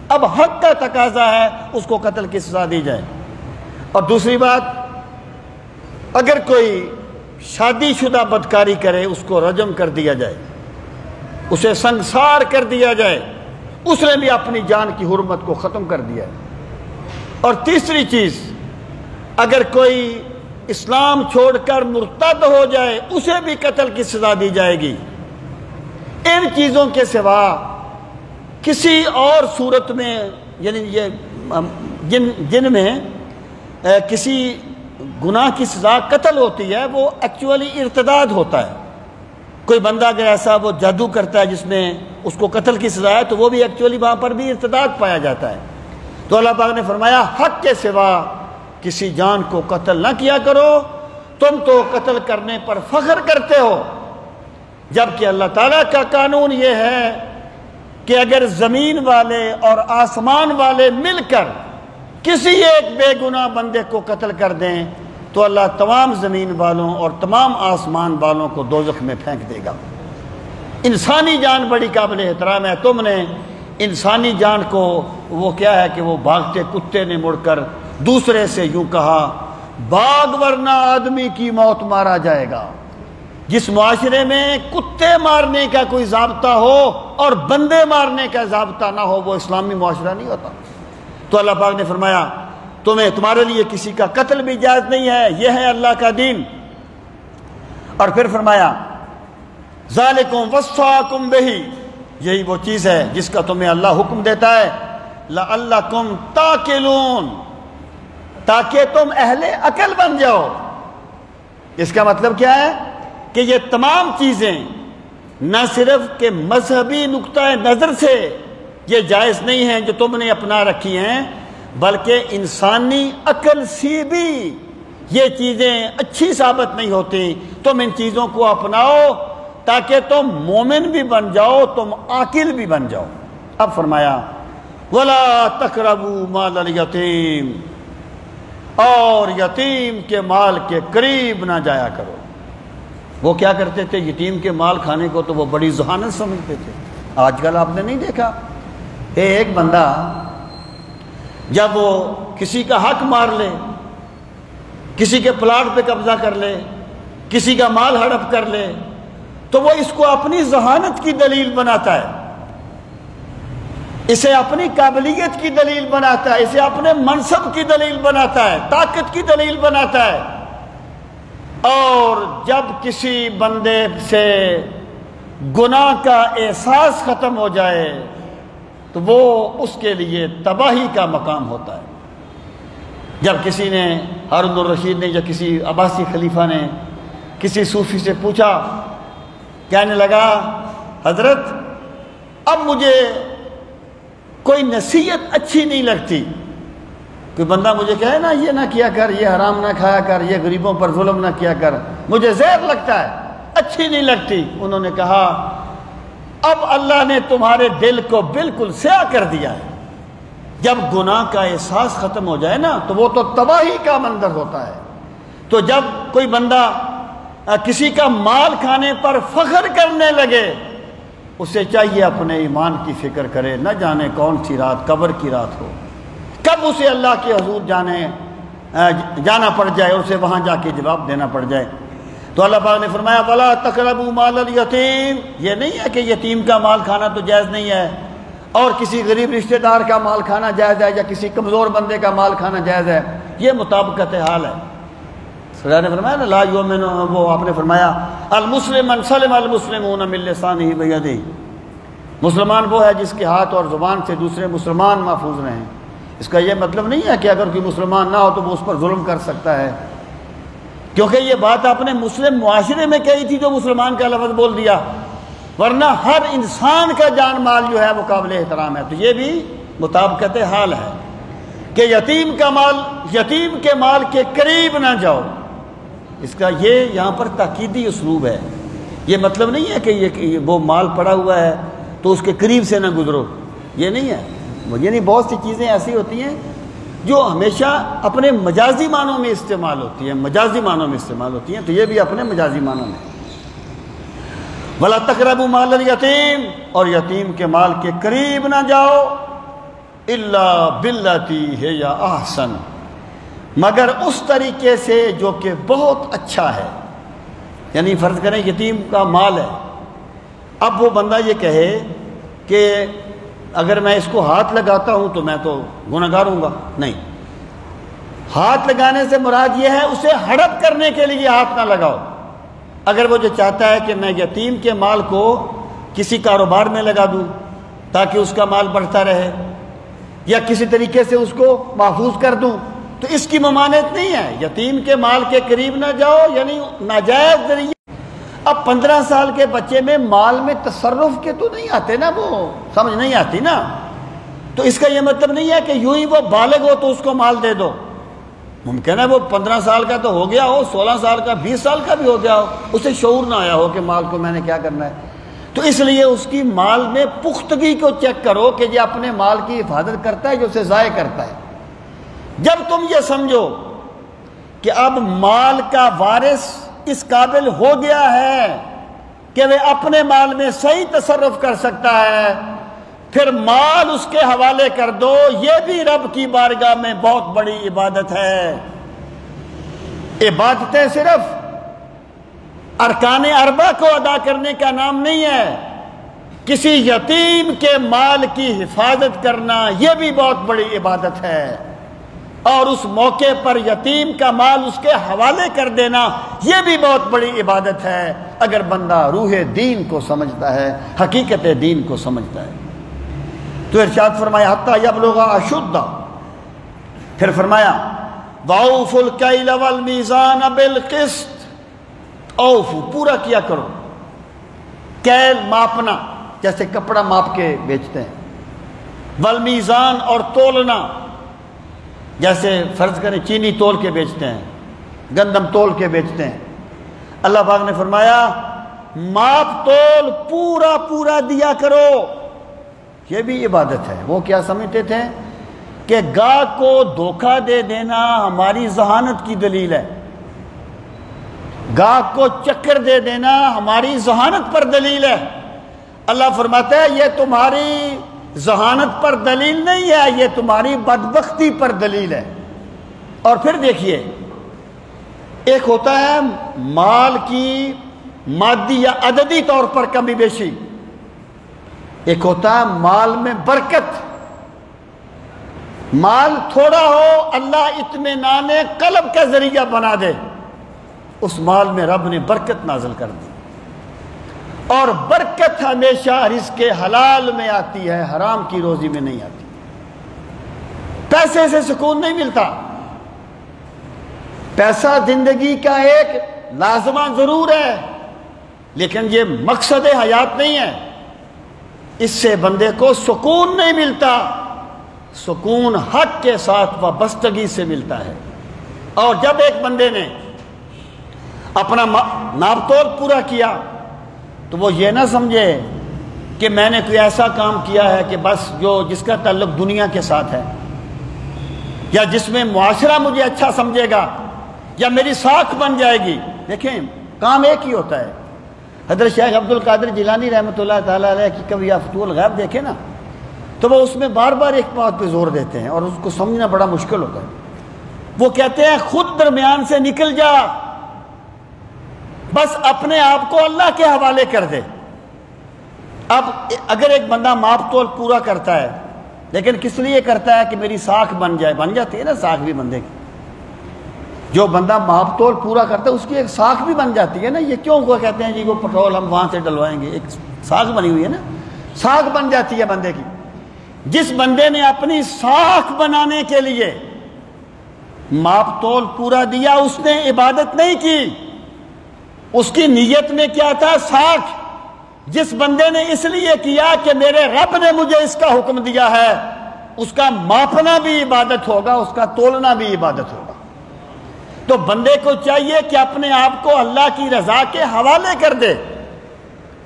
اب حق کا تقاضا ہے اس کو قتل کی سزا دی جائے۔ اور دوسری بات، اگر کوئی شادی شدہ بدکاری کرے اس کو رجم کر دیا جائے، اسے سنگسار کر دیا جائے، اس نے بھی اپنی جان کی حرمت کو ختم کر دیا ہے۔ اور تیسری چیز، اگر کوئی اسلام چھوڑ کر مرتد ہو جائے اسے بھی قتل کی سزا دی جائے گی۔ ان چیزوں کے سوا کسی اور صورت میں، یعنی یہ جن میں کسی گناہ کی سزا قتل ہوتی ہے وہ ایکچولی ارتداد ہوتا ہے۔ کوئی بندہ اگر ایسا وہ جادو کرتا ہے جس میں اس کو قتل کی سزا ہے تو وہ بھی ایکچولی وہاں پر بھی ارتداد پایا جاتا ہے۔ تو اللہ پاک نے فرمایا حق کے سوا کسی جان کو قتل نہ کیا کرو، تم تو قتل کرنے پر فخر کرتے ہو، جبکہ اللہ تعالیٰ کا قانون یہ ہے کہ اگر زمین والے اور آسمان والے مل کر کسی ایک بے گناہ بندے کو قتل کر دیں تو اللہ تمام زمین والوں اور تمام آسمان والوں کو دوزخ میں پھینک دے گا۔ انسانی جان بڑی قابل احترام ہے۔ تم نے انسانی جان کو، وہ کیا ہے کہ وہ بھاگتے کتے نے مڑ کر دوسرے سے یوں کہا بھاگ ورنہ آدمی کی موت مارا جائے گا۔ جس معاشرے میں کتے مارنے کا کوئی ضابطہ ہو اور بندے مارنے کا ضابطہ نہ ہو وہ اسلامی معاشرہ نہیں ہوتا۔ تو اللہ پاک نے فرمایا تمہارے لیے کسی کا قتل بھی جائز نہیں ہے، یہ ہے اللہ کا دین۔ اور پھر فرمایا ذالکم وصاکم بہ، یہی وہ چیز ہے جس کا تمہیں اللہ حکم دیتا ہے، لعلکم تاکلون، تاکہ تم اہل عقل بن جاؤ۔ اس کا مطلب کیا ہے کہ یہ تمام چیزیں نہ صرف کہ مذہبی نقطہ نظر سے یہ جائز نہیں ہیں جو تم نے اپنا رکھی ہیں، بلکہ انسانی عقل سے بھی یہ چیزیں اچھی ثابت نہیں ہوتی۔ تم ان چیزوں کو اپناؤ تاکہ تم مومن بھی بن جاؤ، تم عاقل بھی بن جاؤ۔ اب فرمایا وَلَا تَقْرَبُوا مَالَ الْيَتِيمِ، اور یتیم کے مال کے قریب نہ جایا کرو۔ وہ کیا کرتے تھے؟ یتیم کے مال کھانے کو تو وہ بڑی ذہانت سمجھتے تھے۔ آج کل آپ نے نہیں دیکھا، ایک بندہ جب وہ کسی کا حق مار لے، کسی کے پلاٹ پہ قبضہ کر لے، کسی کا مال ہڑپ کر لے، تو وہ اس کو اپنی ذہانت کی دلیل بناتا ہے، اسے اپنی قابلیت کی دلیل بناتا ہے، اسے اپنے منصب کی دلیل بناتا ہے، طاقت کی دلیل بناتا ہے۔ اور جب کسی بندے سے گناہ کا احساس ختم ہو جائے تو وہ اس کے لیے تباہی کا مقام ہوتا ہے۔ جب کسی نے، ہارون الرشید نے یا کسی عباسی خلیفہ نے کسی صوفی سے پوچھا، کہنے لگا حضرت اب مجھے کوئی نصیحت اچھی نہیں لگتی، کوئی بندہ مجھے کہے نا یہ نہ کیا کر، یہ حرام نہ کھایا کر، یہ غریبوں پر ظلم نہ کیا کر، مجھے زہر لگتا ہے، اچھی نہیں لگتی۔ انہوں نے کہا اب اللہ نے تمہارے دل کو بالکل سیاہ کر دیا ہے، جب گناہ کا احساس ختم ہو جائے نا تو وہ تو تباہی کا منظر ہوتا ہے۔ تو جب کوئی بندہ کسی کا مال کھانے پر فخر کرنے لگے، اسے چاہیے اپنے ایمان کی فکر کرے، نہ جانے کون سی رات قبر کی رات ہو، کب اسے اللہ کے حضور جانا پڑ جائے، اسے وہاں جا کے جواب دینا پڑ جائے۔ تو اللہ پاک نے فرمایا وَلَا تَقْرَبُوا مَالَ الْيَتِيمِ، یہ نہیں ہے کہ یتیم کا مال کھانا تو جائز نہیں ہے، اور کسی غریب رشتہ دار کا مال کھانا جائز ہے، یا کسی کمزور بندے کا مال کھانا جائز ہے، یہ مطابقت حال ہے۔ خدا نے فرمایا نا لا یؤمن، وہ آپ نے فرمایا المسلم من سلم المسلمون من لسانہ ویدہ، مسلمان وہ ہے جس کے ہاتھ اور زبان سے دوسرے مسلمان محفوظ رہیں۔ اس کا یہ مطلب نہیں ہے کہ اگر کوئی مسلمان نہ ہو تو وہ اس پر ظلم کر سکتا ہے، کیونکہ یہ بات آپ نے مسلم معاشرے میں کہی تھی جو مسلمان کا لفظ بول دیا، ورنہ ہر انسان کا جان مال جو ہے وہ قابل احترام ہے۔ تو یہ بھی مطابقت حال ہے کہ یتیم کے مال کے قریب نہ جاؤ۔ اس کا یہ یہاں پر تاکیدی اسلوب ہے، یہ مطلب نہیں ہے کہ یہ وہ مال پڑا ہوا ہے تو اس کے قریب سے نہ گزرو، یہ نہیں ہے۔ یعنی بہت سی چیزیں ایسی ہوتی ہیں جو ہمیشہ اپنے مجازی معنوں میں استعمال ہوتی ہیں، مجازی معنوں میں استعمال ہوتی ہیں، تو یہ بھی اپنے مجازی معنوں میں۔ وَلَا تَقْرَبُوا مَالَ الْيَتِيمِ، اور یتیم کے مال کے قریب نہ جاؤ، إِلَّا بِالَّتِي هِيَ أَحْسَنُ، مگر اس طریقے سے جو کہ بہت اچھا ہے۔ یعنی فرض کریں یتیم کا مال ہے، اب وہ بندہ یہ کہے کہ اگر میں اس کو ہاتھ لگاتا ہوں تو میں تو گنہگار ہوں گا، نہیں، ہاتھ لگانے سے مراد یہ ہے اسے ہڑپ کرنے کے لیے ہاتھ نہ لگاؤ۔ اگر وہ جو چاہتا ہے کہ میں یتیم کے مال کو کسی کاروبار میں لگا دوں تاکہ اس کا مال بڑھتا رہے، یا کسی طریقے سے اس کو محفوظ کر دوں، تو اس کی ممانعت نہیں ہے۔ یتیم کے مال کے قریب نہ جاؤ یعنی ناجائز ذریعے۔ اب 15 سال کے بچے میں مال میں تصرف کے تو نہیں آتے نا، وہ سمجھ نہیں آتی نا، تو اس کا یہ مطلب نہیں ہے کہ یوں ہی وہ بالغ ہو تو اس کو مال دے دو۔ ممکن ہے وہ 15 سال کا تو ہو گیا ہو، 16 سال کا، 20 سال کا بھی ہو گیا ہو، اسے شعور نہ آیا ہو کہ مال کو میں نے کیا کرنا ہے۔ تو اس لیے اس کی مال میں پختگی کو چیک کرو کہ یہ اپنے مال کی حفاظت کرتا ہے، جو اسے ضائع کرتا ہے۔ جب تم یہ سمجھو کہ اب مال کا وارث اس قابل ہو گیا ہے کہ وہ اپنے مال میں صحیح تصرف کر سکتا ہے، پھر مال اس کے حوالے کر دو۔ یہ بھی رب کی بارگاہ میں بہت بڑی عبادت ہے۔ عبادتیں صرف ارکان اربع کو ادا کرنے کا نام نہیں ہے، کسی یتیم کے مال کی حفاظت کرنا یہ بھی بہت بڑی عبادت ہے۔ اور اس موقع پر یتیم کا مال اس کے حوالے کر دینا، یہ بھی بہت بڑی عبادت ہے اگر بندہ روح دین کو سمجھتا ہے، حقیقت دین کو سمجھتا ہے۔ تو ارشاد فرمایا حتی یبلغ اشدہ، پھر فرمایا وَأَوْفُوا الْكَيْلَ وَالْمِيزَانَ بِالْقِسْطِ، اوفو پورا کیا کرو، کیل ماپنا جیسے کپڑا ماپ کے بیچتے ہیں، والمیزان اور تولنا جیسے فرض کریں چینی تول کے بیچتے ہیں، گندم تول کے بیچتے ہیں۔ اللہ پاک نے فرمایا ماپ تول پورا پورا دیا کرو، یہ بھی عبادت ہے۔ وہ کیا سمجھتے تھے کہ گاہک کو دھوکہ دے دینا ہماری ذہانت کی دلیل ہے، گاہک کو چکر دے دینا ہماری ذہانت پر دلیل ہے۔ اللہ فرماتا ہے یہ تمہاری ذہانت پر دلیل نہیں ہے، یہ تمہاری بدبختی پر دلیل ہے۔ اور پھر دیکھیے، ایک ہوتا ہے مال کی مادی یا عددی طور پر کمی بیشی، ایک ہوتا ہے مال میں برکت۔ مال تھوڑا ہو اللہ اطمینان قلب کا ذریعہ بنا دے، اس مال میں رب نے برکت نازل کر دی۔ اور برکت ہمیشہ رزق حلال میں آتی ہے، حرام کی روزی میں نہیں آتی۔ پیسے سے سکون نہیں ملتا، پیسہ زندگی کا ایک لازمہ ضرور ہے، لیکن یہ مقصد حیات نہیں ہے، اس سے بندے کو سکون نہیں ملتا۔ سکون حق کے ساتھ وابستگی سے ملتا ہے۔ اور جب ایک بندے نے اپنا ناپ تول پورا کیا تو وہ یہ نہ سمجھے کہ میں نے کوئی ایسا کام کیا ہے کہ بس جس کا تعلق دنیا کے ساتھ ہے، یا جس میں معاشرہ مجھے اچھا سمجھے گا یا میری ساکھ بن جائے گی۔ دیکھیں کام ایک ہی ہوتا ہے۔ حضرت شیخ عبد القادر جیلانی رحمۃ اللہ تعالیٰ علیہ کی کبھی آپ فتوح الغیب دیکھیں نا، تو وہ اس میں بار بار ایک بات پہ زور دیتے ہیں اور اس کو سمجھنا بڑا مشکل ہوتا ہے۔ وہ کہتے ہیں خود درمیان سے نکل جا، بس اپنے آپ کو اللہ کے حوالے کر دے۔ اب اگر ایک بندہ ماپ تول پورا کرتا ہے لیکن کس لیے کرتا ہے کہ میری ساکھ بن جائے، بن جاتی ہے نا ساکھ بھی بندے کی۔ جو بندہ ماپ تول پورا کرتا ہے اس کی ایک ساکھ بھی بن جاتی ہے نا۔ یہ کیوں وہ کہتے ہیں جی وہ پٹرول ہم وہاں سے ڈلوائیں گے، ایک ساکھ بنی ہوئی ہے نا، ساکھ بن جاتی ہے بندے کی۔ جس بندے نے اپنی ساکھ بنانے کے لیے ماپ تول پورا دیا، اس نے عبادت نہیں کی، اس کی نیت میں کیا تھا؟ ساکھ۔ جس بندے نے اس لیے کیا کہ میرے رب نے مجھے اس کا حکم دیا ہے، اس کا ماپنا بھی عبادت ہوگا، اس کا تولنا بھی عبادت ہوگا۔ تو بندے کو چاہیے کہ اپنے آپ کو اللہ کی رضا کے حوالے کر دے۔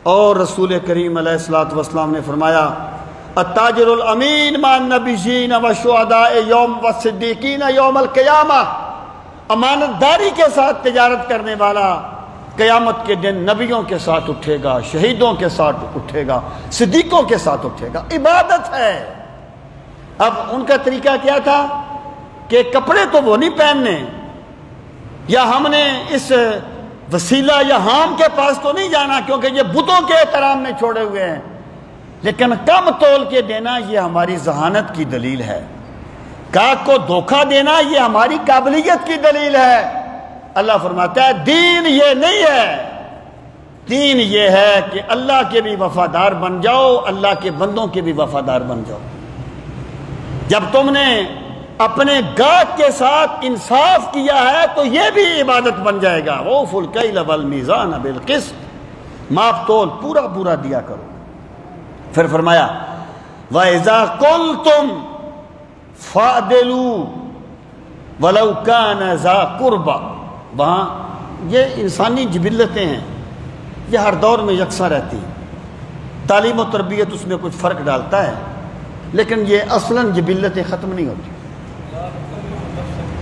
اور رسول کریم علیہ الصلوۃ والسلام نے فرمایا التاجر الامین مع النبیین والشہداء یوم والصدیقین یوم القیامہ، امانت داری کے ساتھ تجارت کرنے والا قیامت کے دن نبیوں کے ساتھ اٹھے گا، شہیدوں کے ساتھ اٹھے گا، صدیقوں کے ساتھ اٹھے گا۔ عبادت ہے۔ اب ان کا طریقہ کیا تھا کہ کپڑے تو وہ نہیں پہننے، یا ہم نے اس وسیلہ یا حام کے پاس تو نہیں جانا کیونکہ یہ بتوں کے احترام میں چھوڑے ہوئے ہیں، لیکن کم تول کے دینا یہ ہماری ذہانت کی دلیل ہے، گاہک کو دھوکہ دینا یہ ہماری قابلیت کی دلیل ہے۔ اللہ فرماتا ہے دین یہ نہیں ہے، دین یہ ہے کہ اللہ کے بھی وفادار بن جاؤ، اللہ کے بندوں کے بھی وفادار بن جاؤ۔ جب تم نے اپنے گاہک کے ساتھ انصاف کیا ہے تو یہ بھی عبادت بن جائے گا۔ اوفوا الکیل والمیزان بالقسط، ماپ تول پورا پورا دیا کرو۔ پھر فرمایا وَإِذَا قُلْتُمْ فَاعْدِلُوا وَلَوْ كَانَ ذَا قُرْبَى۔ وہاں یہ انسانی جبلتیں ہیں، یہ ہر دور میں یکساں رہتی ہیں، تعلیم و تربیت اس میں کچھ فرق ڈالتا ہے، لیکن یہ اصلاً جبلتیں ختم نہیں ہوتی۔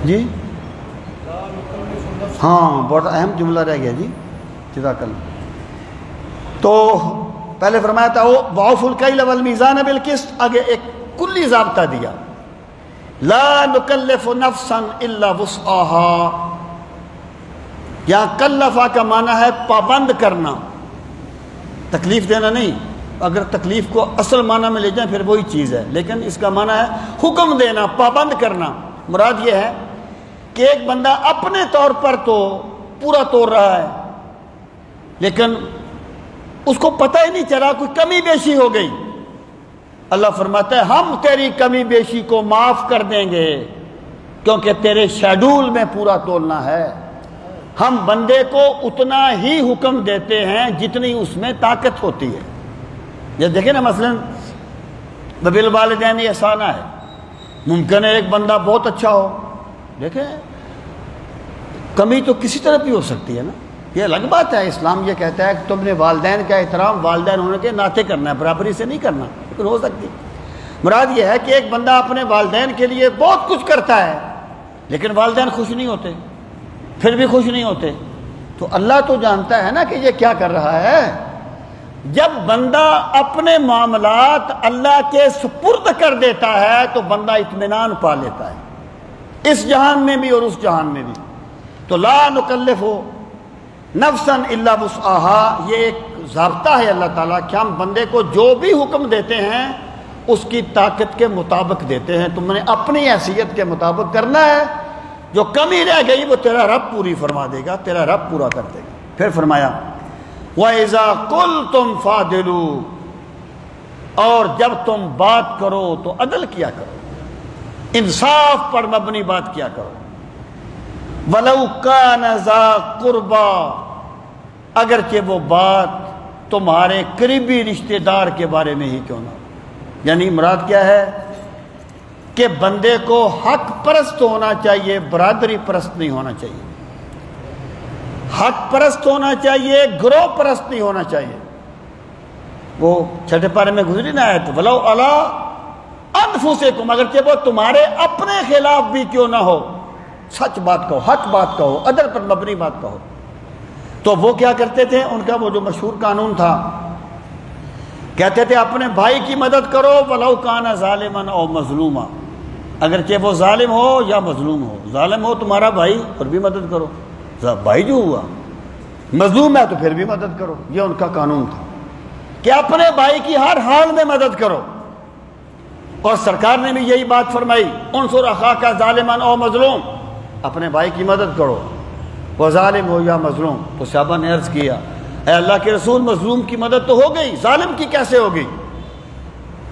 جی ہاں بہت اہم جملہ رہ گیا جی، جزاک اللہ۔ تو پہلے فرمایا تھا وَأَوْفُوا الْكَيْلَ وَالْمِيزَانَ بِالْقِسْطِ، آگے ایک کلی ضابطہ دیا، لا نکلف نفسا الا وسعها۔ یہاں کلفا کا معنی ہے پابند کرنا، تکلیف دینا نہیں۔ اگر تکلیف کو اصل معنی میں لے جائیں پھر وہی چیز ہے، لیکن اس کا معنی ہے حکم دینا، پابند کرنا۔ مراد یہ ہے کہ ایک بندہ اپنے طور پر تو پورا توڑ رہا ہے، لیکن اس کو پتہ ہی نہیں چلا کوئی کمی بیشی ہو گئی۔ اللہ فرماتا ہے ہم تیری کمی بیشی کو معاف کر دیں گے، کیونکہ تیرے شیڈول میں پورا تولنا ہے۔ ہم بندے کو اتنا ہی حکم دیتے ہیں جتنی اس میں طاقت ہوتی ہے۔ یہ دیکھیں نا، مثلا بالوالدین احسانہ ہے، ممکن ہے ایک بندہ بہت اچھا ہو، دیکھیں کمی تو کسی طرح بھی ہو سکتی ہے نا، یہ الگ بات ہے۔ اسلام یہ کہتا ہے کہ تم نے والدین کا احترام والدین ہونے کے ناطے کرنا ہے، برابری سے نہیں کرنا، لیکن ہو سکتی۔ مراد یہ ہے کہ ایک بندہ اپنے والدین کے لیے بہت کچھ کرتا ہے، لیکن والدین خوش نہیں ہوتے، پھر بھی خوش نہیں ہوتے، تو اللہ تو جانتا ہے نا کہ یہ کیا کر رہا ہے۔ جب بندہ اپنے معاملات اللہ کے سپرد کر دیتا ہے تو بندہ اطمینان پا لیتا ہے، اس جہان میں بھی اور اس جہان میں بھی۔ تو لا نکلف نفسا الا وسعها، یہ ایک ضابطہ ہے اللہ تعالیٰ کہ ہم بندے کو جو بھی حکم دیتے ہیں اس کی طاقت کے مطابق دیتے ہیں، تم نے اپنی حیثیت کے مطابق کرنا ہے، جو کمی رہ گئی وہ تیرا رب پوری فرما دے گا، تیرا رب پورا کر دے گا۔ پھر فرمایا وَإِذَا قُلْتُمْ فَعْدِلُوا، اور جب تم بات کرو تو عدل کیا کرو، انصاف پر مبنی بات کیا کرو۔ وَلَوْ كَانَ ذَا قُرْبَى، اگرچہ وہ بات تمہارے قریبی رشتہ دار کے بارے میں ہی کیوں نہ ہو۔ یعنی مراد کیا ہے کہ بندے کو حق پرست ہونا چاہیے، برادری پرست نہیں ہونا چاہیے، حق پرست ہونا چاہیے، گروہ پرست نہیں ہونا چاہیے۔ وہ چھٹے پارے میں گزری نا آیت، وَلَوْ عَلَىٰ أَنفُسِكُمْ، اگرچہ وہ تمہارے اپنے خلاف بھی کیوں نہ ہو، سچ بات کہو، حق بات کہو، عدل پر مبنی بات کہو۔ تو وہ کیا کرتے تھے، ان کا وہ جو مشہور قانون تھا، کہتے تھے اپنے بھائی کی مدد کرو وَلَوْ كَانَ ظَالِمًا أَوْ مَظْلُومًا، اگرچہ وہ ظالم ہو یا مظلوم ہو، ظالم ہو تمہارا بھائی اور بھی مدد کرو، بھائی جو ہوا مظلوم ہے تو پھر بھی مدد کرو۔ یہ ان کا قانون تھا کہ اپنے بھائی کی ہر حال میں مدد کرو، اور سرکار نے بھی یہی بات فرمائی، انصر اخاک ظالما او مظلوم، اپنے بھائی کی مدد کرو وہ ظالم ہو یا مظلوم۔ تو صحابہ نے عرض کیا اے اللہ کے رسول، مظلوم کی مدد تو ہو گئی، ظالم کی کیسے ہوگی؟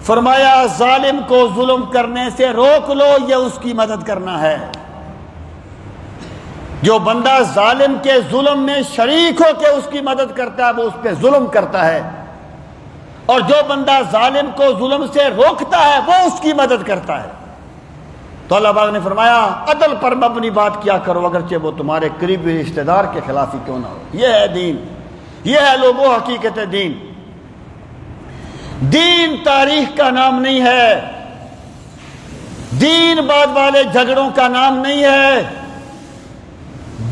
فرمایا ظالم کو ظلم کرنے سے روک لو، یہ اس کی مدد کرنا ہے۔ جو بندہ ظالم کے ظلم میں شریک ہو کے اس کی مدد کرتا ہے وہ اس پہ ظلم کرتا ہے، اور جو بندہ ظالم کو ظلم سے روکتا ہے وہ اس کی مدد کرتا ہے۔ تو اللہ پاک نے فرمایا عدل پر مبنی بات کیا کرو، اگرچہ وہ تمہارے قریبی رشتہ دار کے خلاف ہی کیوں نہ ہو۔ یہ ہے دین، یہ ہے لوگوں حقیقت دین۔ دین تاریخ کا نام نہیں ہے، دین بعد والے جھگڑوں کا نام نہیں ہے،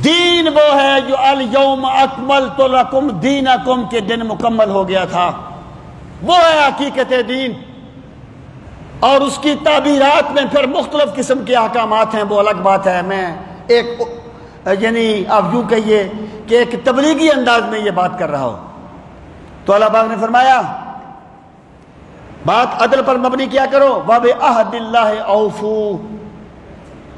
دین وہ ہے جو الیوم اکملت لکم دینکم کے دن مکمل ہو گیا تھا، وہ ہے حقیقت دین۔ اور اس کی تعبیرات میں پھر مختلف قسم کے احکامات ہیں، وہ الگ بات ہے۔ میں ایک یعنی آپ یوں کہیے کہ ایک تبلیغی انداز میں یہ بات کر رہا ہوں۔ تو اللہ پاک نے فرمایا بات عدل پر مبنی کیا کرو، وَبِعَهْدِ اللَّهِ أَوْفُوا،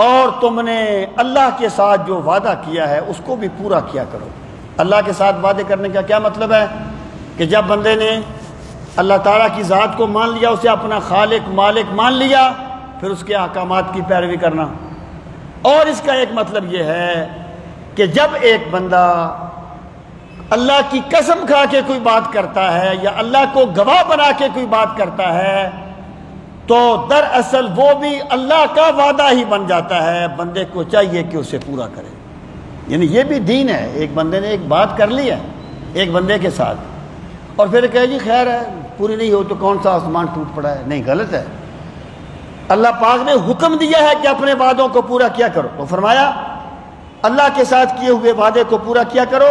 اور تم نے اللہ کے ساتھ جو وعدہ کیا ہے اس کو بھی پورا کیا کرو۔ اللہ کے ساتھ وعدے کرنے کا کیا مطلب ہے کہ جب بندے نے اللہ تعالیٰ کی ذات کو مان لیا، اسے اپنا خالق مالک مان لیا، پھر اس کے احکامات کی پیروی کرنا۔ اور اس کا ایک مطلب یہ ہے کہ جب ایک بندہ اللہ کی قسم کھا کے کوئی بات کرتا ہے یا اللہ کو گواہ بنا کے کوئی بات کرتا ہے تو دراصل وہ بھی اللہ کا وعدہ ہی بن جاتا ہے، بندے کو چاہیے کہ اسے پورا کرے۔ یعنی یہ بھی دین ہے، ایک بندے نے ایک بات کر لی ہے ایک بندے کے ساتھ اور پھر کہے جی خیر ہے، پوری نہیں ہو تو کون سا آسمان ٹوٹ پڑا ہے، نہیں، غلط ہے۔ اللہ پاک نے حکم دیا ہے کہ اپنے وعدوں کو پورا کیا کرو، تو فرمایا اللہ کے ساتھ کیے ہوئے وعدے کو پورا کیا کرو۔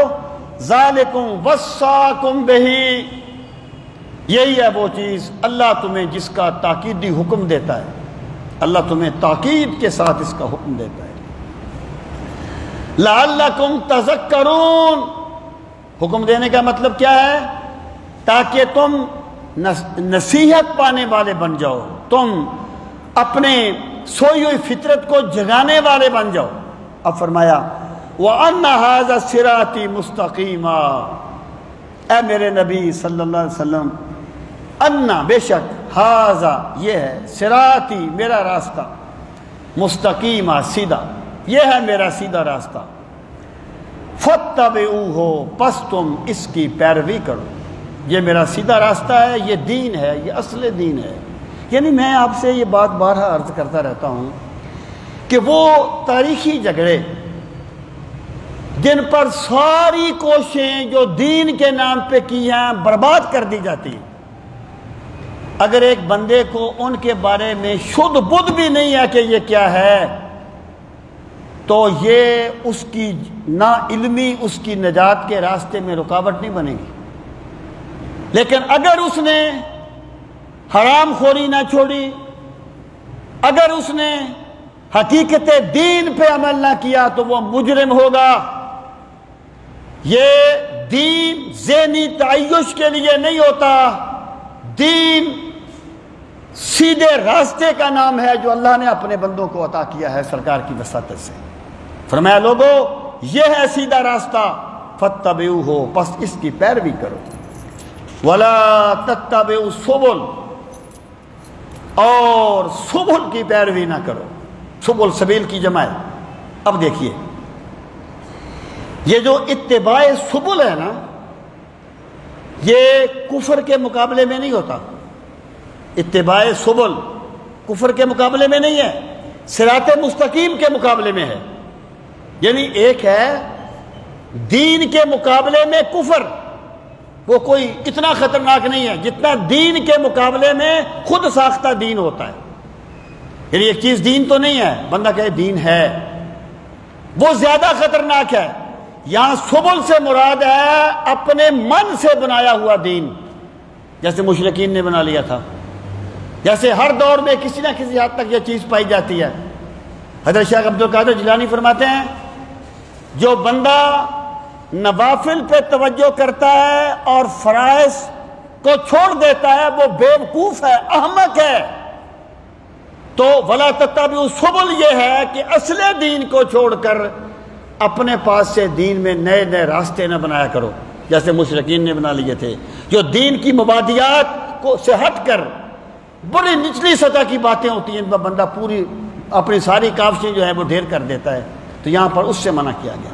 ذالکم وصاکم بہی، یہی ہے وہ چیز اللہ تمہیں جس کا تاکیدی حکم دیتا ہے، اللہ تمہیں تاکید کے ساتھ اس کا حکم دیتا ہے۔ لعلکم تذکرون، حکم دینے کا مطلب کیا ہے؟ تاکہ تم نصیحت پانے والے بن جاؤ، تم اپنے سوئی ہوئی فطرت کو جگانے والے بن جاؤ۔ اب فرمایا وَأَنَّ هَذَا صِرَاطِي مُسْتَقِيمًا، اے میرے نبی صلی اللہ علیہ وسلم، انا بے شک، ہاذا یہ ہے، صراطی میرا راستہ، مستقیمہ سیدھا، یہ ہے میرا سیدھا راستہ، فَاتَّبِعُوهُ پس تم اس کی پیروی کرو، یہ میرا سیدھا راستہ ہے، یہ دین ہے، یہ اصل دین ہے۔ یعنی میں آپ سے یہ بات بارہا عرض کرتا رہتا ہوں کہ وہ تاریخی جھگڑے جن پر ساری کوششیں جو دین کے نام پہ کی ہیں برباد کر دی جاتی ہیں، اگر ایک بندے کو ان کے بارے میں شدھ بدھ بھی نہیں ہے کہ یہ کیا ہے، تو یہ اس کی نا علمی اس کی نجات کے راستے میں رکاوٹ نہیں بنے گی۔ لیکن اگر اس نے حرام خوری نہ چھوڑی، اگر اس نے حقیقت دین پہ عمل نہ کیا، تو وہ مجرم ہوگا۔ یہ دین ذہنی تعیش کے لیے نہیں ہوتا، دین سیدھے راستے کا نام ہے جو اللہ نے اپنے بندوں کو عطا کیا ہے سرکار کی وساطت سے۔ فرمایا لوگو یہ ہے سیدھا راستہ، فَاتَّبِعُوهُ پس اس کی پیروی کرو، وَلَا تَتَّبِعُوا السُّبُلَ اور سبل کی پیروی نہ کرو۔ سبل سبیل کی جمع ہے۔ اب دیکھیے یہ جو اتباع سبل ہے نا، یہ کفر کے مقابلے میں نہیں ہوتا۔ اتباع سبل کفر کے مقابلے میں نہیں ہے، صراط مستقیم کے مقابلے میں ہے۔ یعنی ایک ہے دین کے مقابلے میں کفر، وہ کوئی اتنا خطرناک نہیں ہے جتنا دین کے مقابلے میں خود ساختہ دین ہوتا ہے۔ یعنی ایک چیز دین تو نہیں ہے، بندہ کہے دین ہے، وہ زیادہ خطرناک ہے۔ یہاں سبل سے مراد ہے اپنے من سے بنایا ہوا دین، جیسے مشرکین نے بنا لیا تھا، جیسے ہر دور میں کسی نہ کسی حد تک یہ چیز پائی جاتی ہے۔ حضرت شیخ عبد القادر جیلانی فرماتے ہیں جو بندہ نوافل پہ توجہ کرتا ہے اور فرائض کو چھوڑ دیتا ہے وہ بیوقوف ہے، احمق ہے۔ تو وَلَا تَتَّبِعُوا السُّبُلَ یہ ہے کہ اصل دین کو چھوڑ کر اپنے پاس سے دین میں نئے نئے راستے نہ بنایا کرو، جیسے مشرکین نے بنا لیے تھے، جو دین کی مبادیات کو سے ہٹ کر بڑی نچلی سطح کی باتیں ہوتی ہیں، ان پر بندہ پوری اپنی ساری کاوشیں جو ہے وہ ڈھیر کر دیتا ہے۔ تو یہاں پر اس سے منع کیا گیا،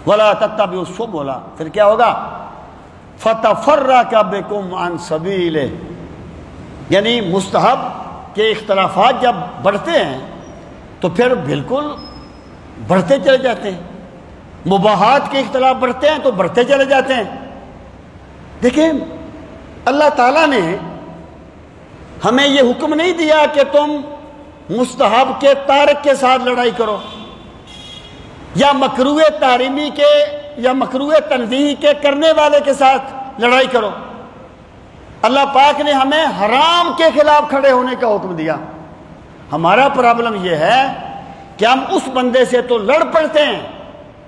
وَلَا تَتَّبِعُوا السُّبُلَ، پھر کیا ہوگا؟ فَتَفَرَّقَ بِكُمْ عَنْ سَبِيلِهِ، یعنی مستحب کے اختلافات جب بڑھتے ہیں تو پھر بالکل بڑھتے چلے جاتے ہیں، مباحات کے اختلاف بڑھتے ہیں تو بڑھتے چلے جاتے ہیں۔ دیکھیں اللہ تعالیٰ نے ہمیں یہ حکم نہیں دیا کہ تم مستحب کے تارک کے ساتھ لڑائی کرو، یا مکروہ تحریمی کے یا مکروہ تنزیہی کے کرنے والے کے ساتھ لڑائی کرو۔ اللہ پاک نے ہمیں حرام کے خلاف کھڑے ہونے کا حکم دیا۔ ہمارا پرابلم یہ ہے کہ ہم اس بندے سے تو لڑ پڑتے ہیں